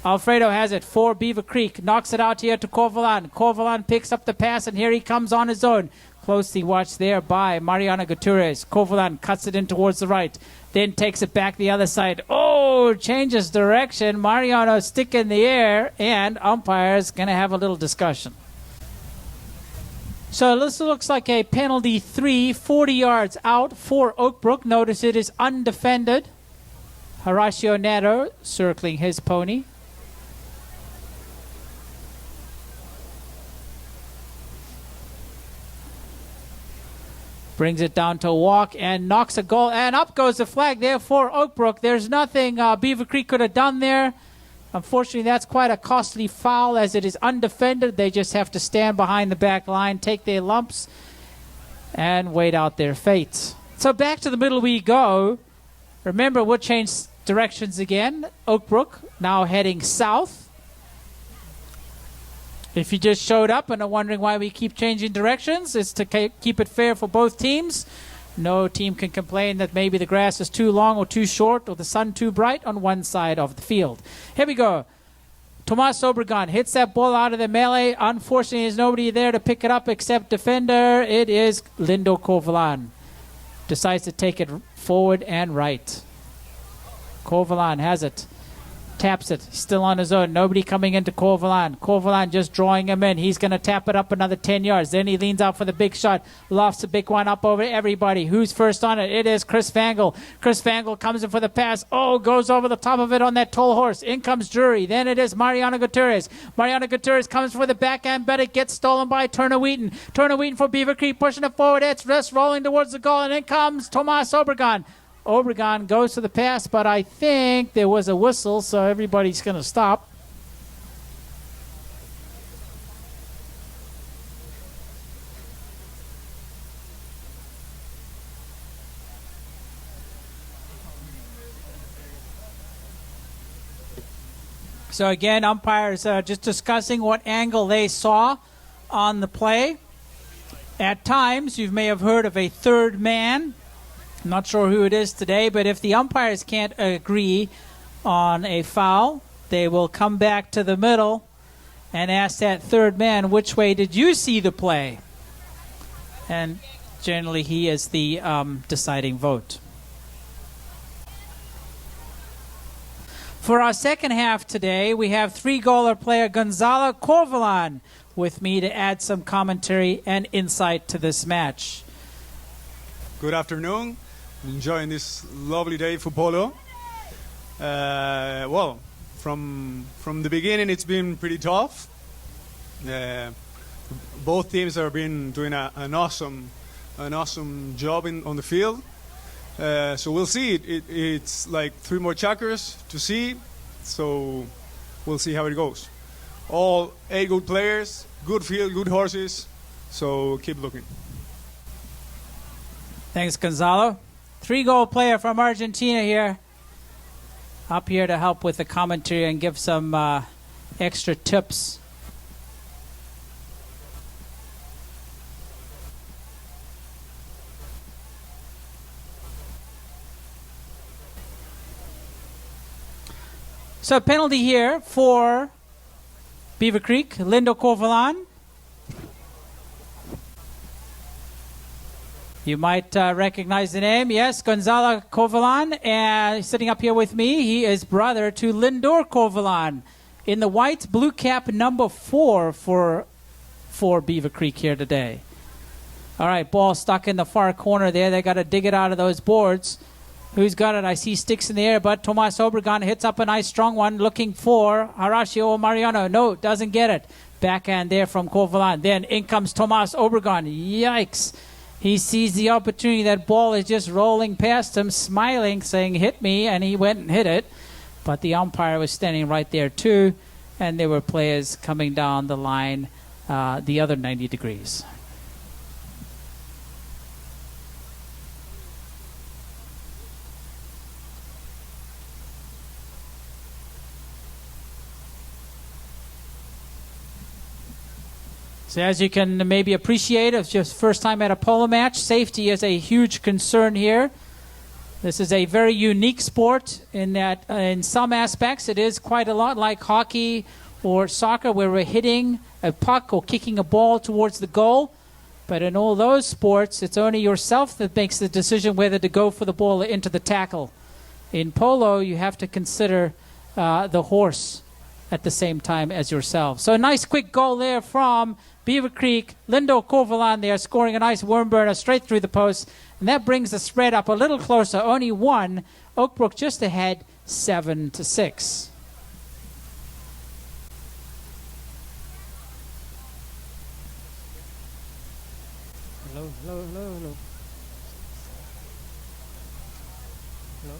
Alfredo has it for Beaver Creek. Knocks it out here to Corvalan. Corvalan picks up the pass, and here he comes on his own. Closely watched there by Mariano Gutierrez. Corvalan cuts it in towards the right. Then takes it back the other side. Oh, changes direction. Mariano stick in the air, and umpire's going to have a little discussion. So this looks like a penalty 3, 40 yards out for Oakbrook. Notice it is undefended. Horacio Neto circling his pony. Brings it down to a walk and knocks a goal. And up goes the flag there for Oakbrook. There's nothing Beaver Creek could have done there. Unfortunately, that's quite a costly foul as it is undefended. They just have to stand behind the back line, take their lumps, and wait out their fate. So back to the middle we go. Remember, we'll change directions again. Oakbrook now heading south. If you just showed up and are wondering why we keep changing directions, it's to keep it fair for both teams. No team can complain that maybe the grass is too long or too short or the sun too bright on one side of the field. Here we go. Tomas Obregon hits that ball out of the melee. Unfortunately, there's nobody there to pick it up except defender. It is Lindo Corvalan. Decides to take it forward and right. Corvalan has it. Taps it. Still on his own. Nobody coming into Corvalan. Corvalan just drawing him in. He's going to tap it up another 10 yards. Then he leans out for the big shot. Lofts a big one up over everybody. Who's first on it? It is Chris Fangle. Chris Fangle comes in for the pass. Oh, goes over the top of it on that tall horse. In comes Drury. Then it is Mariano Gutierrez. Mariano Gutierrez comes for the backhand, but it gets stolen by Turner Wheaton. Turner Wheaton for Beaver Creek, pushing it forward. It's just rolling towards the goal, and in comes Tomas Obregon. Obregon goes to the pass, but I think there was a whistle, so everybody's going to stop. So again, umpires just discussing what angle they saw on the play. At times, you may have heard of a third man. I'm not sure who it is today, but if the umpires can't agree on a foul, they will come back to the middle and ask that third man, which way did you see the play? And generally he is the deciding vote. For our second half today, we have three-goaler player Gonzalo Corvalan with me to add some commentary and insight to this match. Good afternoon. Enjoying this lovely day for polo. Well, from the beginning, it's been pretty tough. Both teams have been doing an awesome job on the field. So we'll see. It's like 3 more checkers to see. So we'll see how it goes. All 8 good players, good field, good horses. So keep looking. Thanks, Gonzalo. 3-goal player from Argentina here. Up here to help with the commentary and give some extra tips. So penalty here for Beaver Creek, Lindo Corvalan. You might recognize the name. Yes, Gonzalo Corvalan. And sitting up here with me, he is brother to Lindor Corvalan in the white blue cap number 4 for Beaver Creek here today. All right, ball stuck in the far corner there. They got to dig it out of those boards. Who's got it? I see sticks in the air, but Tomas Obregon hits up a nice strong one looking for Horacio Mariano. No, doesn't get it. Backhand there from Corvalan. Then in comes Tomas Obregon. Yikes. He sees the opportunity. That ball is just rolling past him, smiling, saying, hit me, and he went and hit it. But the umpire was standing right there, too, and there were players coming down the line the other 90 degrees. So as you can maybe appreciate, it's just first time at a polo match. Safety is a huge concern here. This is a very unique sport in that in some aspects it is quite a lot like hockey or soccer where we're hitting a puck or kicking a ball towards the goal. But in all those sports, it's only yourself that makes the decision whether to go for the ball or into the tackle. In polo, you have to consider the horse at the same time as yourself. So a nice quick goal there from Beaver Creek. Lindo Corvalan there scoring a nice worm burner straight through the post. And that brings the spread up a little closer. Only one. Oakbrook just ahead, 7-6. Hello, hello, hello, hello. Hello.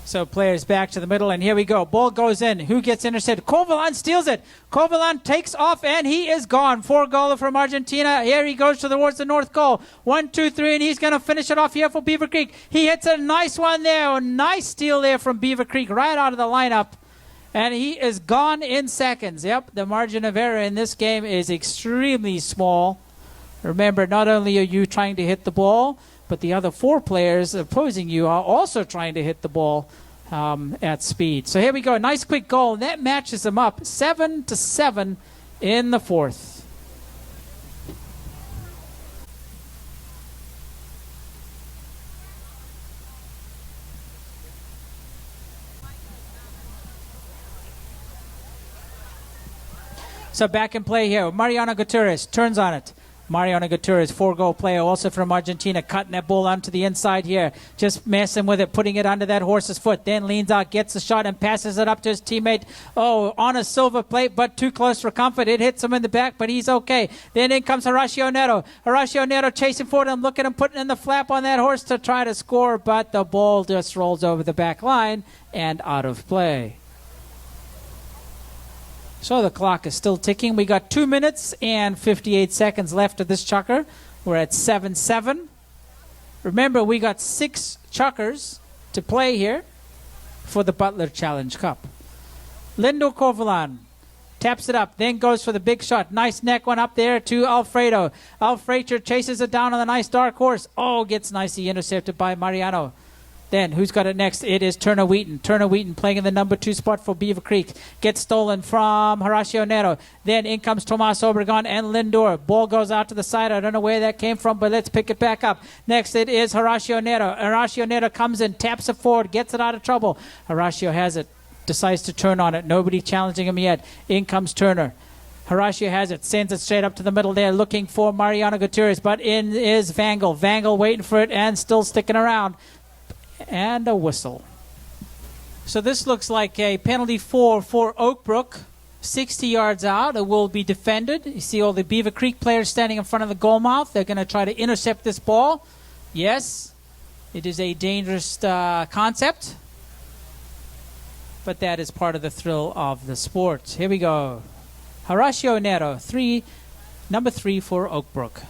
So players back to the middle, and here we go. Ball goes in. Who gets intercepted? Corvalan steals it. Corvalan takes off, and he is gone. 4-goaler from Argentina. Here he goes towards the north goal. 1, 2, 3, and he's going to finish it off here for Beaver Creek. He hits a nice one there. A nice steal there from Beaver Creek right out of the lineup. And he is gone in seconds. Yep, the margin of error in this game is extremely small. Remember, not only are you trying to hit the ball, but the other 4 players opposing you are also trying to hit the ball at speed. So here we go. Nice quick goal. And that matches them up 7-7 in the fourth. So back in play here. Mariano Gutierrez turns on it. Mariano Gutierrez, 4-goal player, also from Argentina, cutting that ball onto the inside here. Just messing with it, putting it under that horse's foot. Then leans out, gets the shot, and passes it up to his teammate. Oh, on a silver plate, but too close for comfort. It hits him in the back, but he's okay. Then in comes Horacio Neto. Horacio Neto chasing forward and look at him, putting in the flap on that horse to try to score, but the ball just rolls over the back line and out of play. So the clock is still ticking. We got 2 minutes and 58 seconds left of this chukker. We're at 7-7. Remember, we got 6 chukkers to play here for the Butler Challenge Cup. Lindo Corvalan taps it up, then goes for the big shot. Nice neck one up there to Alfredo. Alfredo chases it down on the nice dark horse. Oh, gets nicely intercepted by Mariano. Then, who's got it next? It is Turner Wheaton. Turner Wheaton playing in the number 2 spot for Beaver Creek. Gets stolen from Horacio Neto. Then in comes Tomas Obregon and Lindor. Ball goes out to the side. I don't know where that came from, but let's pick it back up. Next, it is Horacio Neto. Horacio Neto comes in, taps it forward, gets it out of trouble. Horacio has it, decides to turn on it. Nobody challenging him yet. In comes Turner. Horacio has it, sends it straight up to the middle there, looking for Mariano Gutierrez, but in is Vangel. Vangel waiting for it and still sticking around. And a whistle. So this looks like a penalty for Oakbrook. 60 yards out. It will be defended. You see all the Beaver Creek players standing in front of the goal mouth. They're going to try to intercept this ball. Yes, it is a dangerous concept. But that is part of the thrill of the sport. Here we go. Horacio Neto, number 3 for Oakbrook.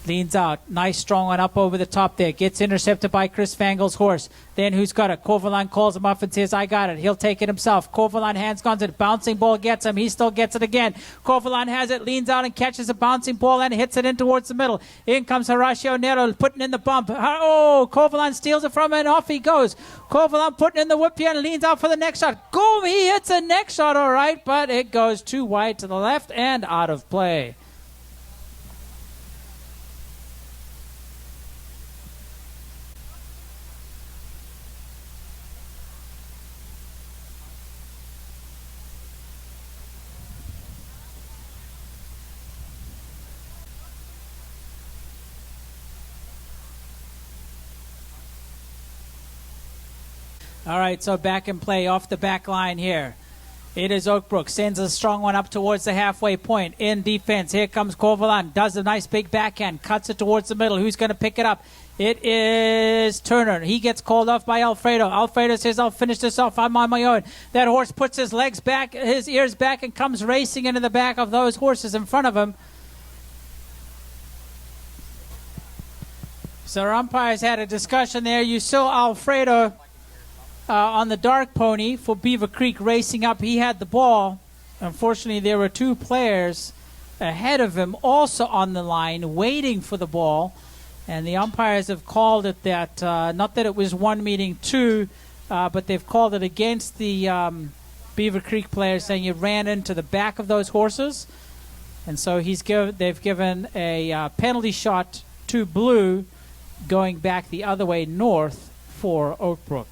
Leans out. Nice strong one up over the top there. Gets intercepted by Chris Vangel's horse. Then who's got it? Corvalan calls him up and says, I got it. He'll take it himself. Corvalan hands guns it. Bouncing ball gets him. He still gets it again. Corvalan has it. Leans out and catches a bouncing ball and hits it in towards the middle. In comes Horacio Neto putting in the bump. Oh, Corvalan steals it from him and off he goes. Corvalan putting in the whip here and leans out for the next shot. Boom! He hits a next shot all right, but it goes too wide to the left and out of play. All right, so back in play off the back line here. It is Oakbrook. Sends a strong one up towards the halfway point. In defense, here comes Corvalán. Does a nice big backhand. Cuts it towards the middle. Who's going to pick it up? It is Turner. He gets called off by Alfredo. Alfredo says, I'll finish this off. I'm on my own. That horse puts his legs back, his ears back, and comes racing into the back of those horses in front of him. So our umpires had a discussion there. You saw Alfredo on the dark pony for Beaver Creek racing up. He had the ball. Unfortunately, there were two players ahead of him also on the line waiting for the ball. And the umpires have called it that, not that it was 1-2, but they've called it against the Beaver Creek players, saying you ran into the back of those horses. And so they've given a penalty shot to Blue, going back the other way north for Oakbrook.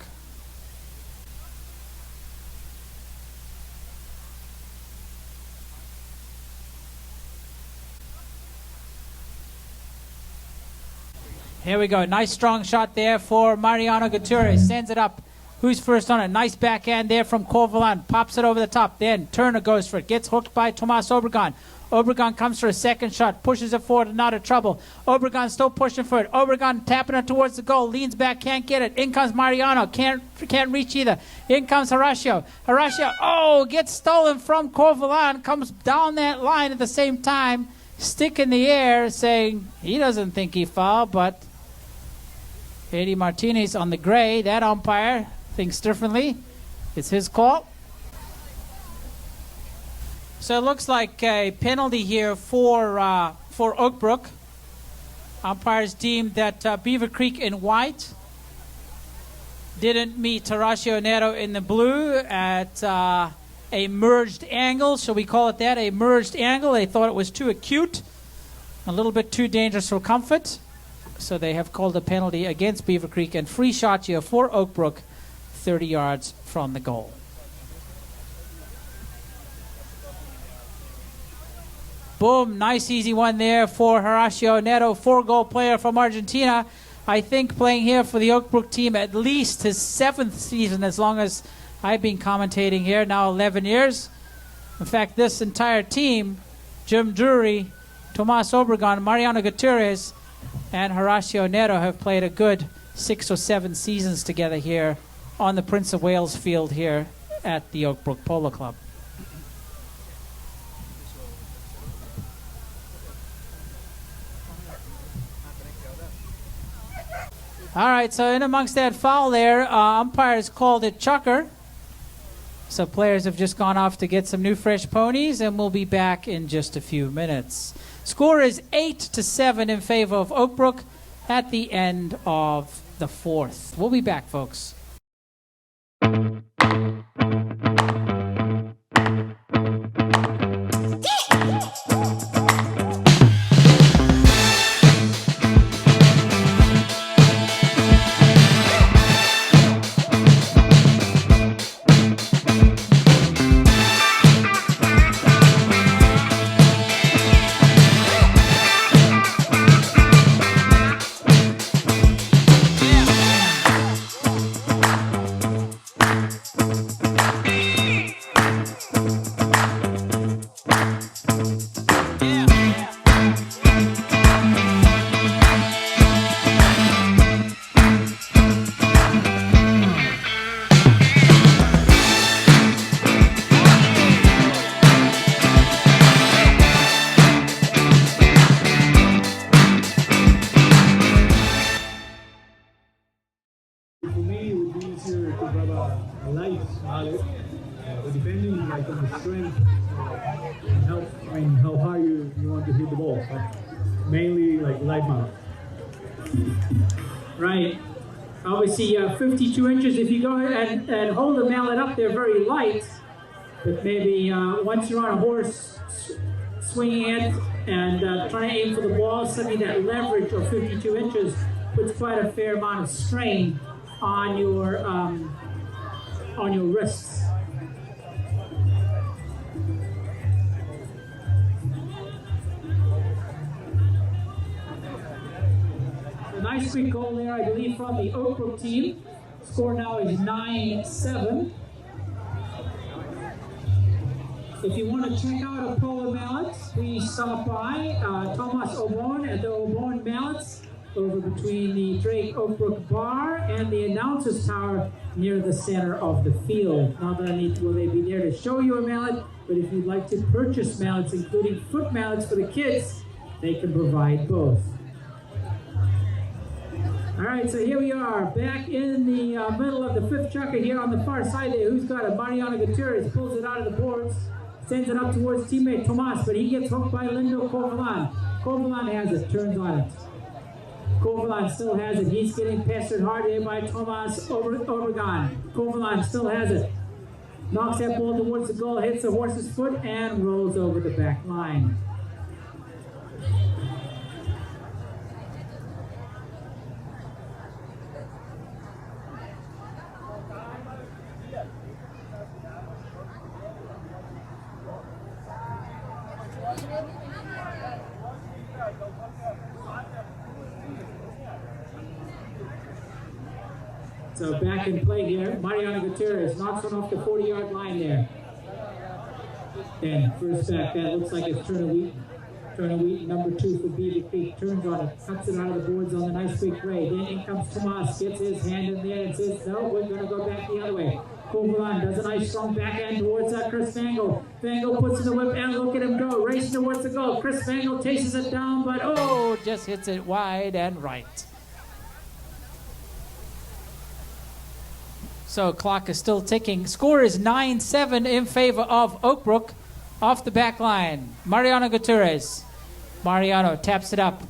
Here we go. Nice strong shot there for Mariano Gutierrez. Sends it up. Who's first on it? Nice backhand there from Corvalán. Pops it over the top. Then Turner goes for it. Gets hooked by Tomas Obregon. Obregon comes for a second shot. Pushes it forward and out of trouble. Obregon still pushing for it. Obregon tapping it towards the goal. Leans back. Can't get it. In comes Mariano. Can't reach either. In comes Horacio. Horacio, gets stolen from Corvalán. Comes down that line at the same time. Stick in the air saying he doesn't think he fouled, but Eddie Martinez on the gray, that umpire thinks differently. It's his call. So it looks like a penalty here for Oakbrook. Umpires deemed that Beaver Creek in white didn't meet Horacio Neto in the blue at a merged angle. Shall we call it that? A merged angle. They thought it was too acute, a little bit too dangerous for comfort. So they have called a penalty against Beaver Creek, and free shot here for Oakbrook, 30 yards from the goal. Boom, nice easy one there for Horacio Neto, 4-goal player from Argentina. I think playing here for the Oakbrook team at least his 7th season, as long as I've been commentating here, now 11 years. In fact, this entire team, Jim Drury, Tomas Obregon, Mariano Gutierrez, and Horacio Neto have played a good 6 or 7 seasons together here on the Prince of Wales field here at the Oakbrook Polo Club. All right, so in amongst that foul there, umpires called it chucker. So players have just gone off to get some new fresh ponies, and we'll be back in just a few minutes. Score is 8-7 in favor of Oakbrook at the end of the 4th. We'll be back, folks. Mainly like light mount. Right. Obviously 52 inches. If you go ahead and hold the mallet up, they're very light. But maybe once you're on a horse swinging it and trying to aim for the ball, suddenly that leverage of 52 inches puts quite a fair amount of strain on your wrists. Nice quick goal there, I believe, from the Oakbrook team. Score now is 9-7. If you want to check out a polo mallet, please stop by Thomas Obon at the Obon Mallets over between the Drake Oakbrook Bar and the announcer's tower near the center of the field. Not only will they be there to show you a mallet, but if you'd like to purchase mallets, including foot mallets for the kids, they can provide both. All right, so here we are, back in the middle of the fifth chukker here on the far side there. Who's got it? Mariano Gutierrez pulls it out of the boards, sends it up towards teammate Tomas, but he gets hooked by Lindo Corvalan. Corvalan has it, turns on it. Corvalan still has it. He's getting pestered hard here by Tomas Obregon. Corvalan still has it. Knocks that ball towards the goal, hits the horse's foot, and rolls over the back line. So back in play here, Mariano Gutierrez knocks one off the 40-yard line there. And first back, that looks like it's Turner Wheaton. Turner Wheaton, number 2 for Beaver Creek, turns on it, cuts it out of the boards on the nice big play. Then in comes Tomas, gets his hand in there and says, no, we're going to go back the other way. Kovalan does a nice strong backhand towards Chris Fangle. Fangle puts in the whip and look at him go, racing towards the goal. Chris Fangle chases it down, but just hits it wide and right. So clock is still ticking. Score is 9-7 in favor of Oakbrook off the back line. Mariano Gutierrez. Mariano taps it up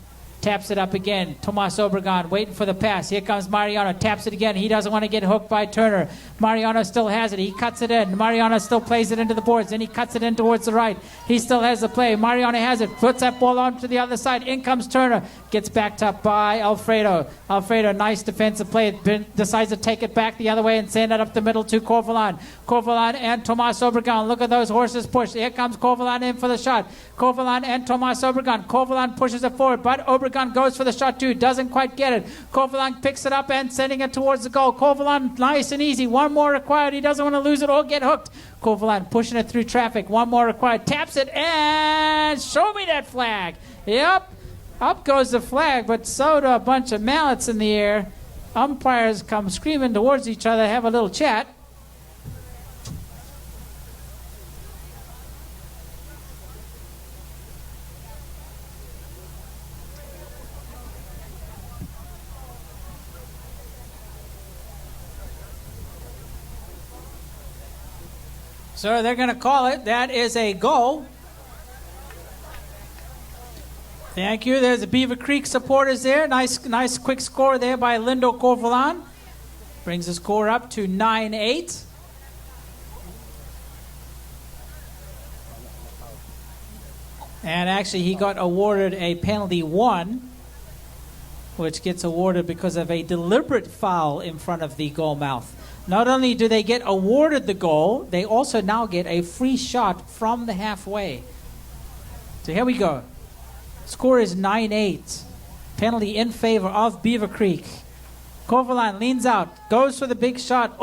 again. Tomas Obregon waiting for the pass. Here comes Mariano, taps it again. He doesn't want to get hooked by Turner. Mariano still has it. He cuts it in. Mariano still plays it into the boards. Then he cuts it in towards the right. He still has the play. Mariano has it. Puts that ball on to the other side. In comes Turner. Gets backed up by Alfredo. Alfredo, nice defensive play. Decides to take it back the other way and send it up the middle to Corvalan. Corvalan and Tomas Obregon. Look at those horses push. Here comes Corvalan in for the shot. Corvalan and Tomas Obregon. Corvalan pushes it forward, but Obregon goes for the shot too. Doesn't quite get it. Corvalan picks it up and sending it towards the goal. Corvalan, nice and easy. One more required. He doesn't want to lose it or get hooked. Corvalan pushing it through traffic. One more required. Taps it and show me that flag. Yep. Up goes the flag, but so do a bunch of mallets in the air. Umpires come screaming towards each other, have a little chat. So they're going to call it. That is a goal. Thank you. There's the Beaver Creek supporters there. Nice quick score there by Lindo Corvalan. Brings the score up to 9-8. And actually he got awarded a penalty 1, which gets awarded because of a deliberate foul in front of the goal mouth. Not only do they get awarded the goal, they also now get a free shot from the halfway. So here we go. Score is 9-8. Penalty in favor of Beaver Creek. Corvalan leans out, goes for the big shot.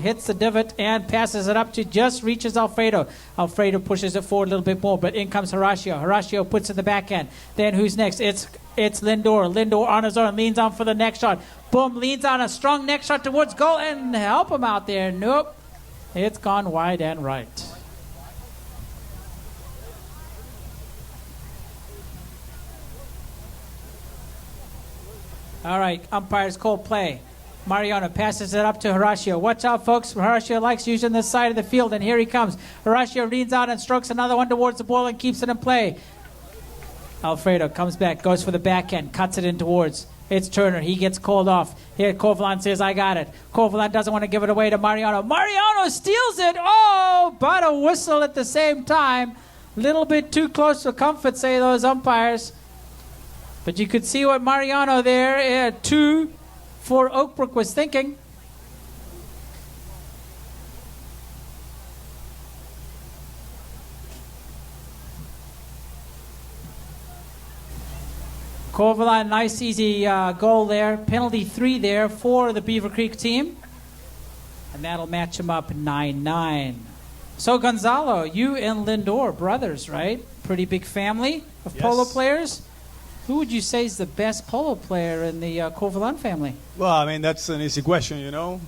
Hits the divot and passes it up to just reaches Alfredo. Alfredo pushes it forward a little bit more, but in comes Horacio. Horacio puts in the backhand. Then who's next? It's Lindor. Lindor on his own, leans on for the next shot. Boom, leans on a strong next shot towards goal and help him out there. Nope. It's gone wide and right. All right, umpires call play. Mariano passes it up to Horacio. Watch out, folks. Horacio likes using this side of the field, and here he comes. Horacio leans out and strokes another one towards the ball and keeps it in play. Alfredo comes back, goes for the backhand, cuts it in towards. It's Turner. He gets called off. Here, Corvalan says, I got it. Corvalan doesn't want to give it away to Mariano. Mariano steals it. But a whistle at the same time. Little bit too close for comfort, say those umpires. But you could see what Mariano there, 2 for Oakbrook, was thinking. Corvalan, nice easy goal there. Penalty 3 there for the Beaver Creek team. And that'll match him up 9-9. So, Gonzalo, you and Lindor, brothers, right? Pretty big family of polo Yes. players. Who would you say is the best polo player in the Corvalan family? Well, I mean, that's an easy question, you know.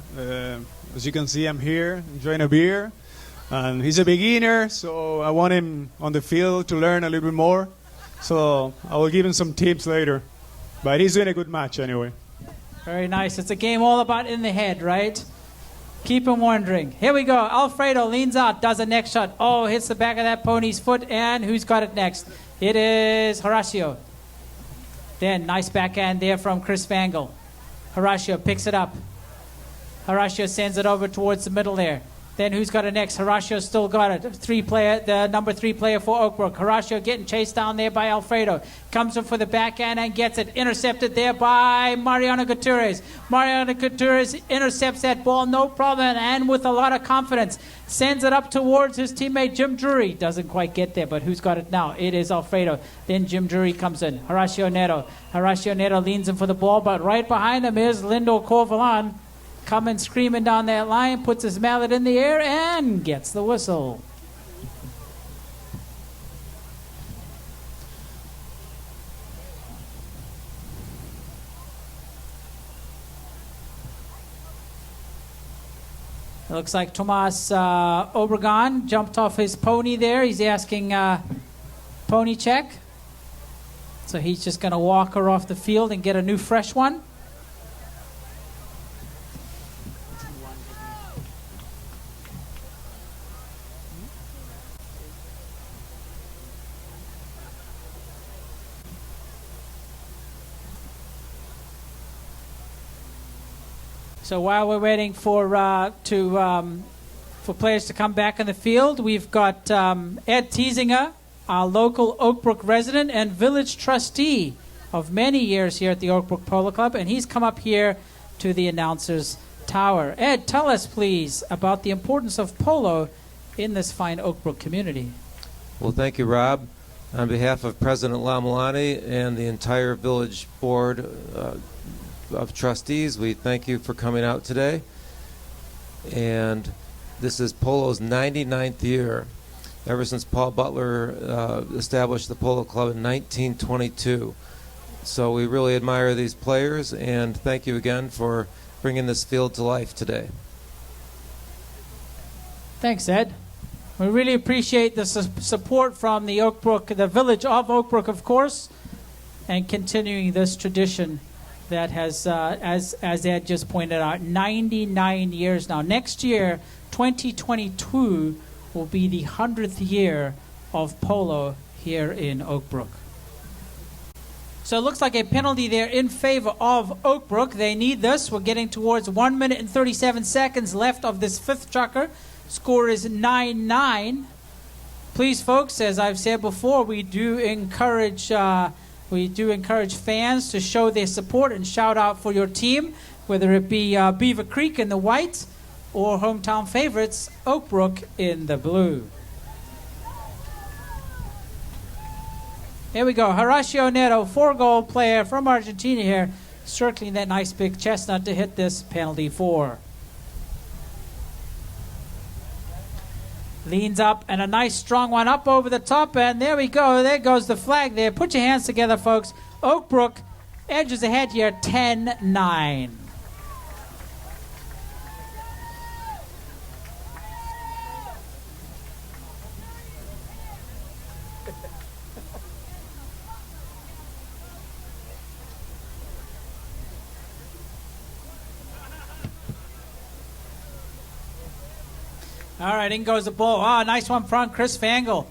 As you can see, I'm here enjoying a beer. And he's a beginner, so I want him on the field to learn a little bit more. So I will give him some tips later. But he's doing a good match anyway. Very nice. It's a game all about in the head, right? Keep him wondering. Here we go. Alfredo leans out, does a next shot. Oh, hits the back of that pony's foot. And who's got it next? It is Horacio. Then, nice backhand there from Chris Vangle. Horacio picks it up. Horacio sends it over towards the middle there. Then who's got it next? Horacio still got it. The number 3 player for Oakbrook. Horacio getting chased down there by Alfredo. Comes in for the backhand and gets it. Intercepted there by Mariano Gutierrez. Mariano Gutierrez intercepts that ball, no problem, and with a lot of confidence. Sends it up towards his teammate Jim Drury. Doesn't quite get there, but who's got it now? It is Alfredo. Then Jim Drury comes in. Horacio Neto. Horacio Neto leans in for the ball, but right behind him is Lindo Corvalan. Coming screaming down that line, puts his mallet in the air and gets the whistle. It looks like Tomas Obregon jumped off his pony there. He's asking pony check. So he's just going to walk her off the field and get a new fresh one. So while we're waiting for players to come back in the field, we've got Ed Teesinger, our local Oakbrook resident and village trustee of many years here at the Oakbrook Polo Club, and he's come up here to the announcer's tower. Ed, tell us, please, about the importance of polo in this fine Oakbrook community. Well, thank you, Rob. On behalf of President Lamalani and the entire village board of trustees, we thank you for coming out today. And this is Polo's 99th year, ever since Paul Butler established the Polo Club in 1922. So we really admire these players, and thank you again for bringing this field to life today. Thanks, Ed. We really appreciate the support from the Oakbrook, the village of Oakbrook, of course, and continuing this tradition that has, as Ed just pointed out, 99 years now. Next year, 2022, will be the 100th year of polo here in Oakbrook. So it looks like a penalty there in favor of Oakbrook. They need this. We're getting towards 1 minute and 37 seconds left of this fifth chukker. Score is 9-9. Please, folks, as I've said before, we do encourage fans to show their support and shout out for your team, whether it be Beaver Creek in the white or hometown favorites Oakbrook in the blue. Here we go. Horacio Neto, 4-goal player from Argentina here, circling that nice big chestnut to hit this penalty 4. Leans up, and a nice strong one up over the top, and there we go. There goes the flag there. Put your hands together, folks. Oakbrook edges ahead here, 10-9. All right, in goes the ball. Ah, nice one from Chris Fangle.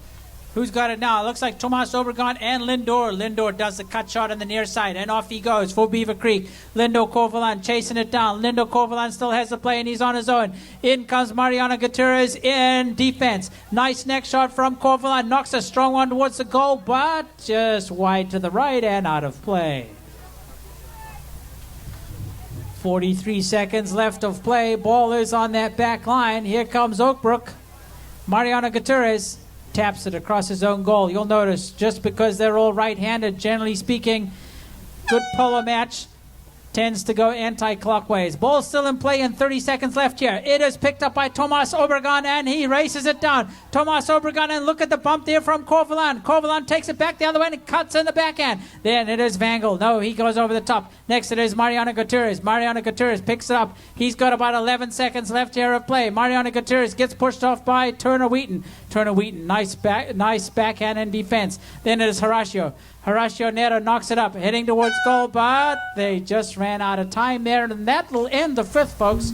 Who's got it now? It looks like Tomas Obregon and Lindor. Lindor does the cut shot on the near side, and off he goes for Beaver Creek. Lindo Corvalan chasing it down. Lindo Corvalan still has the play, and he's on his own. In comes Mariano Gutierrez in defense. Nice next shot from Corvalan. Knocks a strong one towards the goal, but just wide to the right and out of play. 43 seconds left of play. Ball is on that back line. Here comes Oakbrook. Mariano Gutierrez taps it across his own goal. You'll notice, just because they're all right-handed, generally speaking, good polo match. tends to go anti-clockwise. Ball still in play and 30 seconds left here. It is picked up by Tomas Obregon and he races it down. Tomas Obregon, and look at the bump there from Corvalan. Corvalan takes it back the other way and cuts in the backhand. Then it is Vangel. No, he goes over the top. Next it is Mariano Gutierrez. Mariano Gutierrez picks it up. He's got about 11 seconds left here of play. Mariano Gutierrez gets pushed off by Turner Wheaton. Turner Wheaton, nice backhand and defense. Then it is Horacio. Horacio Neto knocks it up, heading towards goal, but they just ran out of time there, and that will end the fifth, folks.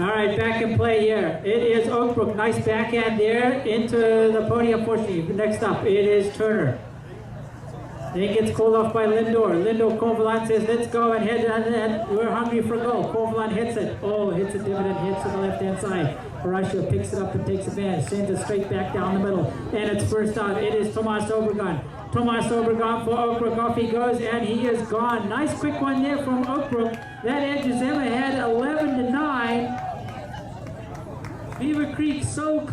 All right, back in play here. It is Oakbrook. Nice backhand there into the pony, unfortunately. Next up, it is Turner. Then it gets called off by Lindor. Lindor, Corvalan says, let's go and head, and we're hungry for a goal. Corvalan hits it. Oh, hits a dividend, hits to the left-hand side. Horacio picks it up and takes advantage. Sends it straight back down the middle. And it's first out. It is Tomas Obregon. Tomas Obregon for Oakbrook. Off he goes, and he is gone. Nice quick one there from Oakbrook. That edges them ahead 11-9. Beaver Creek so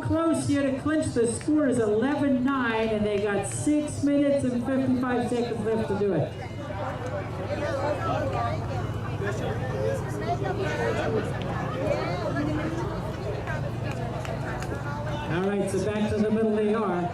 close here to clinch. The score is 11-9, and they got 6 minutes and 55 seconds left to do it. All right, so back to the middle they are.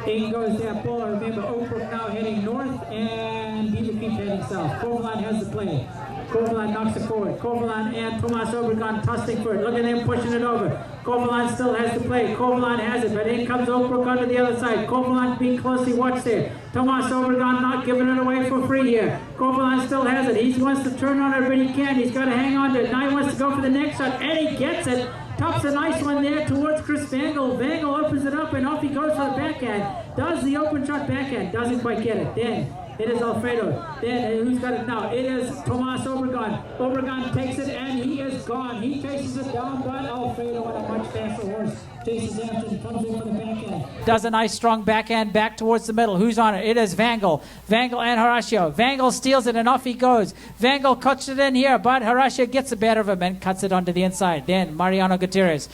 In goes that ball. Remember, Oakbrook now heading north, and Beaver Creek heading south. Corvalan has the play. Corvalan knocks it forward. Corvalan and Tomas Obregon tussling for it. Look at them pushing it over. Corvalan still has the play. Corvalan has it, but in comes Oakbrook onto the other side. Corvalan being closely watched there. Tomas Obregon not giving it away for free here. Corvalan still has it. He wants to turn on it, but he can't. He's got to hang on to it. Now he wants to go for the next shot, and he gets it. Tops a nice one there towards Chris Vangel. Vangel opens it up, and off he goes for the backhand. Does the open shot backhand. Doesn't quite get it. Then it is Alfredo. Then who's got it now? It is Tomas Obregon. Obregon takes it, and he is gone. He chases it down, but Alfredo on a much faster horse chases after and comes in for the backhand. Does a nice strong backhand back towards the middle. Who's on it? It is Vangel. Vangel and Horacio. Vangel steals it, and off he goes. Vangel cuts it in here, but Horacio gets the better of him and cuts it onto the inside. Then Mariano Gutierrez.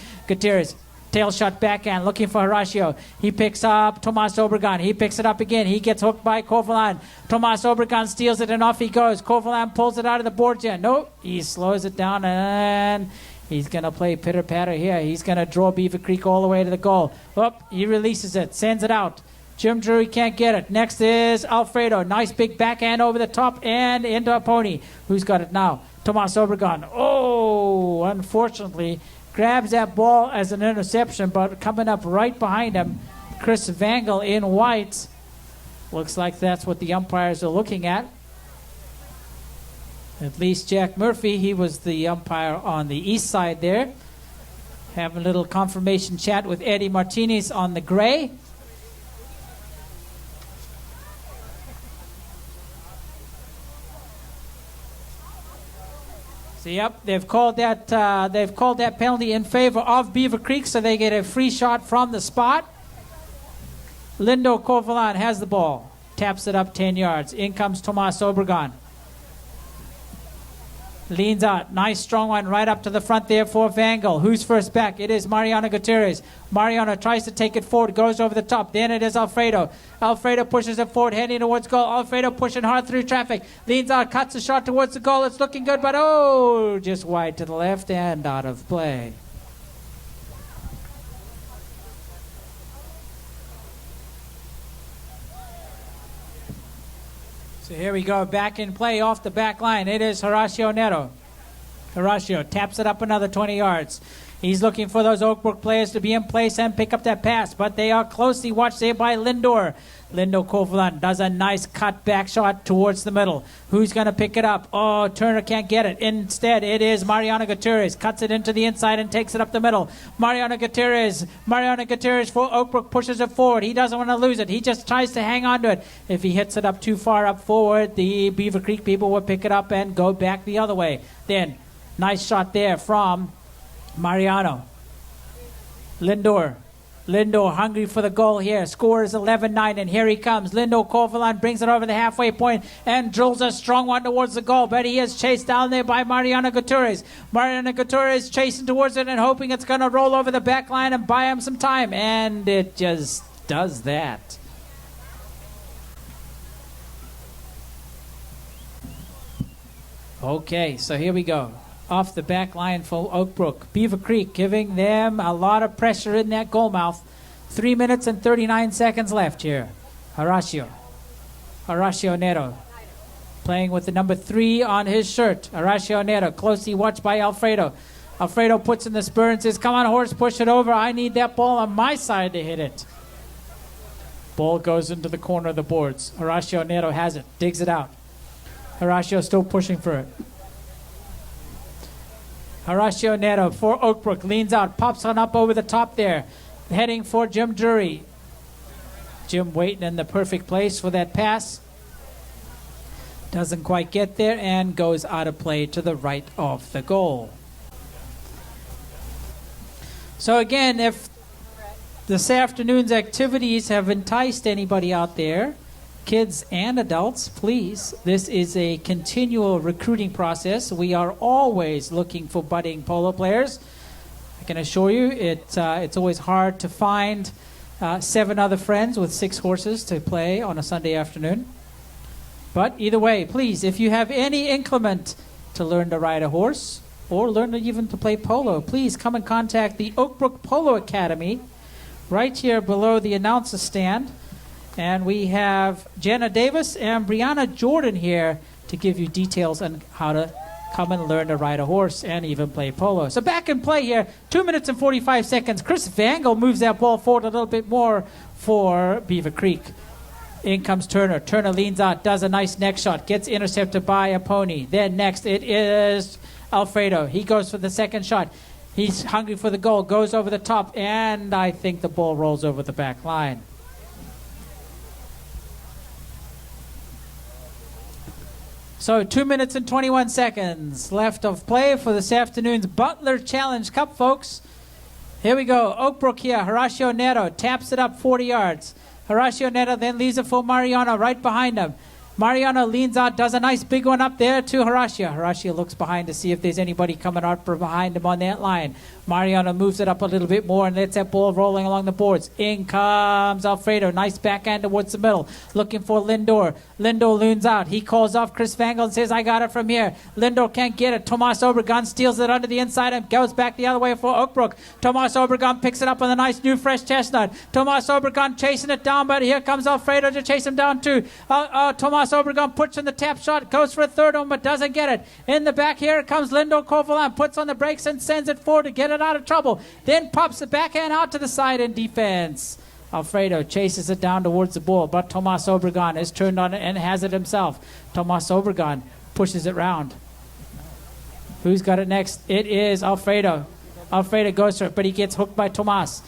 Tail shot backhand, looking for Horacio. He picks up Tomas Obregon. He picks it up again. He gets hooked by Corvalan. Tomas Obregon steals it, and off he goes. Corvalan pulls it out of the board jam. Nope, he slows it down, and he's going to play pitter-patter here. He's going to draw Beaver Creek all the way to the goal. Oh, he releases it, sends it out. Jim Drury can't get it. Next is Alfredo. Nice big backhand over the top and into a pony. Who's got it now? Tomas Obregon. Oh, unfortunately, grabs that ball as an interception, but coming up right behind him, Chris Vangel in white. Looks like that's what the umpires are looking at. At least Jack Murphy, he was the umpire on the east side there. Having a little confirmation chat with Eddie Martinez on the gray. So, yep, they've called that penalty in favor of Beaver Creek, so they get a free shot from the spot. Lindo Corvalan has the ball, taps it up 10 yards. In comes Tomas Obregon. Leans out. Nice strong one right up to the front there for Vangel. Who's first back? It is Mariano Gutierrez. Mariano tries to take it forward, goes over the top. Then it is Alfredo. Alfredo pushes it forward, heading towards goal. Alfredo pushing hard through traffic. Leans out, cuts the shot towards the goal. It's looking good, but just wide to the left and out of play. So here we go, back in play off the back line. It is Horacio Neto. Horacio taps it up another 20 yards. He's looking for those Oakbrook players to be in place and pick up that pass, but they are closely watched there by Lindor. Lindo Kovalan does a nice cut back shot towards the middle. Who's going to pick it up? Oh, Turner can't get it. Instead, it is Mariano Gutierrez. Cuts it into the inside and takes it up the middle. Mariano Gutierrez for Oakbrook pushes it forward. He doesn't want to lose it. He just tries to hang on to it. If he hits it up too far up forward, the Beaver Creek people will pick it up and go back the other way. Then, nice shot there from Mariano. Lindo hungry for the goal here. Score is 11-9, and here he comes. Lindo Kovalan brings it over the halfway point and drills a strong one towards the goal, but he is chased down there by Mariano Gutierrez. Mariano Gutierrez chasing towards it and hoping it's going to roll over the back line and buy him some time, and it just does that. Okay, so here we go. Off the back line for Oakbrook. Beaver Creek giving them a lot of pressure in that goal mouth. 3 minutes and 39 seconds left here. Horacio Neto playing with the number 3 on his shirt. Horacio Neto closely watched by Alfredo. Alfredo puts in the spur and says, come on, horse, push it over. I need that ball on my side to hit it. Ball goes into the corner of the boards. Horacio Neto has it, digs it out. Horacio still pushing for it. Horacio Neto for Oakbrook leans out, pops on up over the top there, heading for Jim Drury. Jim waiting in the perfect place for that pass. Doesn't quite get there and goes out of play to the right of the goal. So again, if this afternoon's activities have enticed anybody out there, kids and adults, please, this is a continual recruiting process. We are always looking for budding polo players. I can assure you it's always hard to find 7 other friends with 6 horses to play on a Sunday afternoon. But either way, please, if you have any inclement to learn to ride a horse or learn even to play polo, please come and contact the Oakbrook Polo Academy right here below the announcer stand. And we have Jenna Davis and Brianna Jordan here to give you details on how to come and learn to ride a horse and even play polo. So back in play here, 2 minutes and 45 seconds. Chris Vangel moves that ball forward a little bit more for Beaver Creek. In comes Turner. Turner leans out, does a nice neck shot, gets intercepted by a pony. Then next it is Alfredo. He goes for the second shot. He's hungry for the goal, goes over the top, and I think the ball rolls over the back line. So 2 minutes and 21 seconds left of play for this afternoon's Butler Challenge Cup, folks. Here we go. Oakbrook here. Horacio Neto taps it up 40 yards. Horacio Neto then leaves it for Mariano right behind him. Mariano leans out, does a nice big one up there to Horacio. Horacio looks behind to see if there's anybody coming out from behind him on that line. Mariano moves it up a little bit more and lets that ball rolling along the boards. In comes Alfredo. Nice backhand towards the middle. Looking for Lindor. Lindor leans out. He calls off Chris Vangel and says, I got it from here. Lindor can't get it. Tomas Obregon steals it under the inside and goes back the other way for Oakbrook. Tomas Obregon picks it up on the nice new fresh chestnut. Tomas Obregon chasing it down, but here comes Alfredo to chase him down too. Tomas Obregon puts in the tap shot, goes for a third one, but doesn't get it. In the back here comes Lindo Kovalan, puts on the brakes and sends it forward to get it out of trouble. Then pops the backhand out to the side in defense. Alfredo chases it down towards the ball, but Tomas Obregon is turned on it and has it himself. Tomas Obregon pushes it round. Who's got it next? It is Alfredo. Alfredo goes for it, but he gets hooked by Tomas.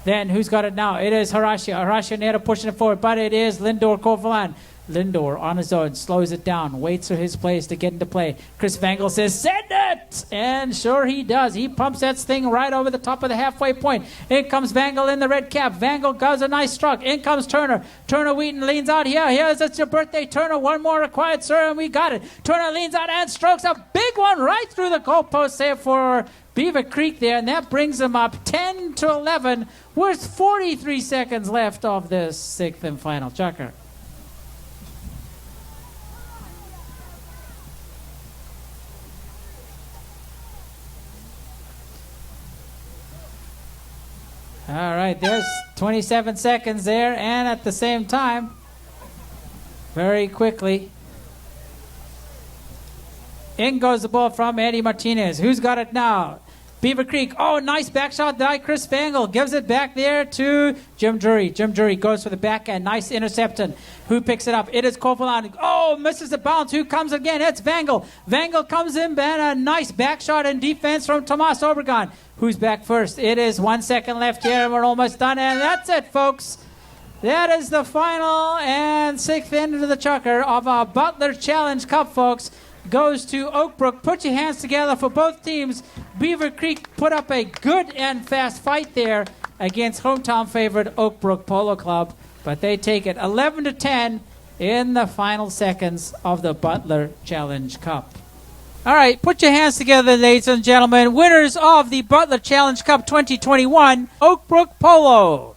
Then who's got it now? It is Horacio. Horacio Neto pushing it forward, but it is Lindor Kovalan. Lindor on his own slows it down, waits for his place to get into play. Chris Vangel says, send it! And sure he does. He pumps that thing right over the top of the halfway point. In comes Vangel in the red cap. Vangel does a nice stroke. In comes Turner. Turner Wheaton leans out here. Here's it's your birthday, Turner. One more required, sir, and we got it. Turner leans out and strokes a big one right through the goalpost there for Beaver Creek there, and that brings them up 10-11 with 43 seconds left of this 6th and final chukker. All right, there's 27 seconds there, and at the same time, very quickly, In goes the ball from Eddie Martinez. Who's got it now? Beaver Creek. Oh, nice back shot by Chris Fangle. Gives it back there to Jim Drury. Jim Drury goes for the backhand. Nice interception. Who picks it up? It is Kovalan. Oh, misses the bounce. Who comes again? It's Vangle. Vangle comes in, and a nice back shot and defense from Tomas Obregon. Who's back first? It is 1 second left here, and we're almost done. And that's it, folks. That is the final and sixth end of the chukker of our Butler Challenge Cup, folks. Goes to Oak Brook. Put your hands together for both teams. Beaver Creek put up a good and fast fight there against hometown favorite Oak Brook Polo Club, but they take it 11-10 in the final seconds of the Butler Challenge Cup. All right, put your hands together, ladies and gentlemen. Winners of the Butler Challenge Cup 2021, Oak Brook Polo.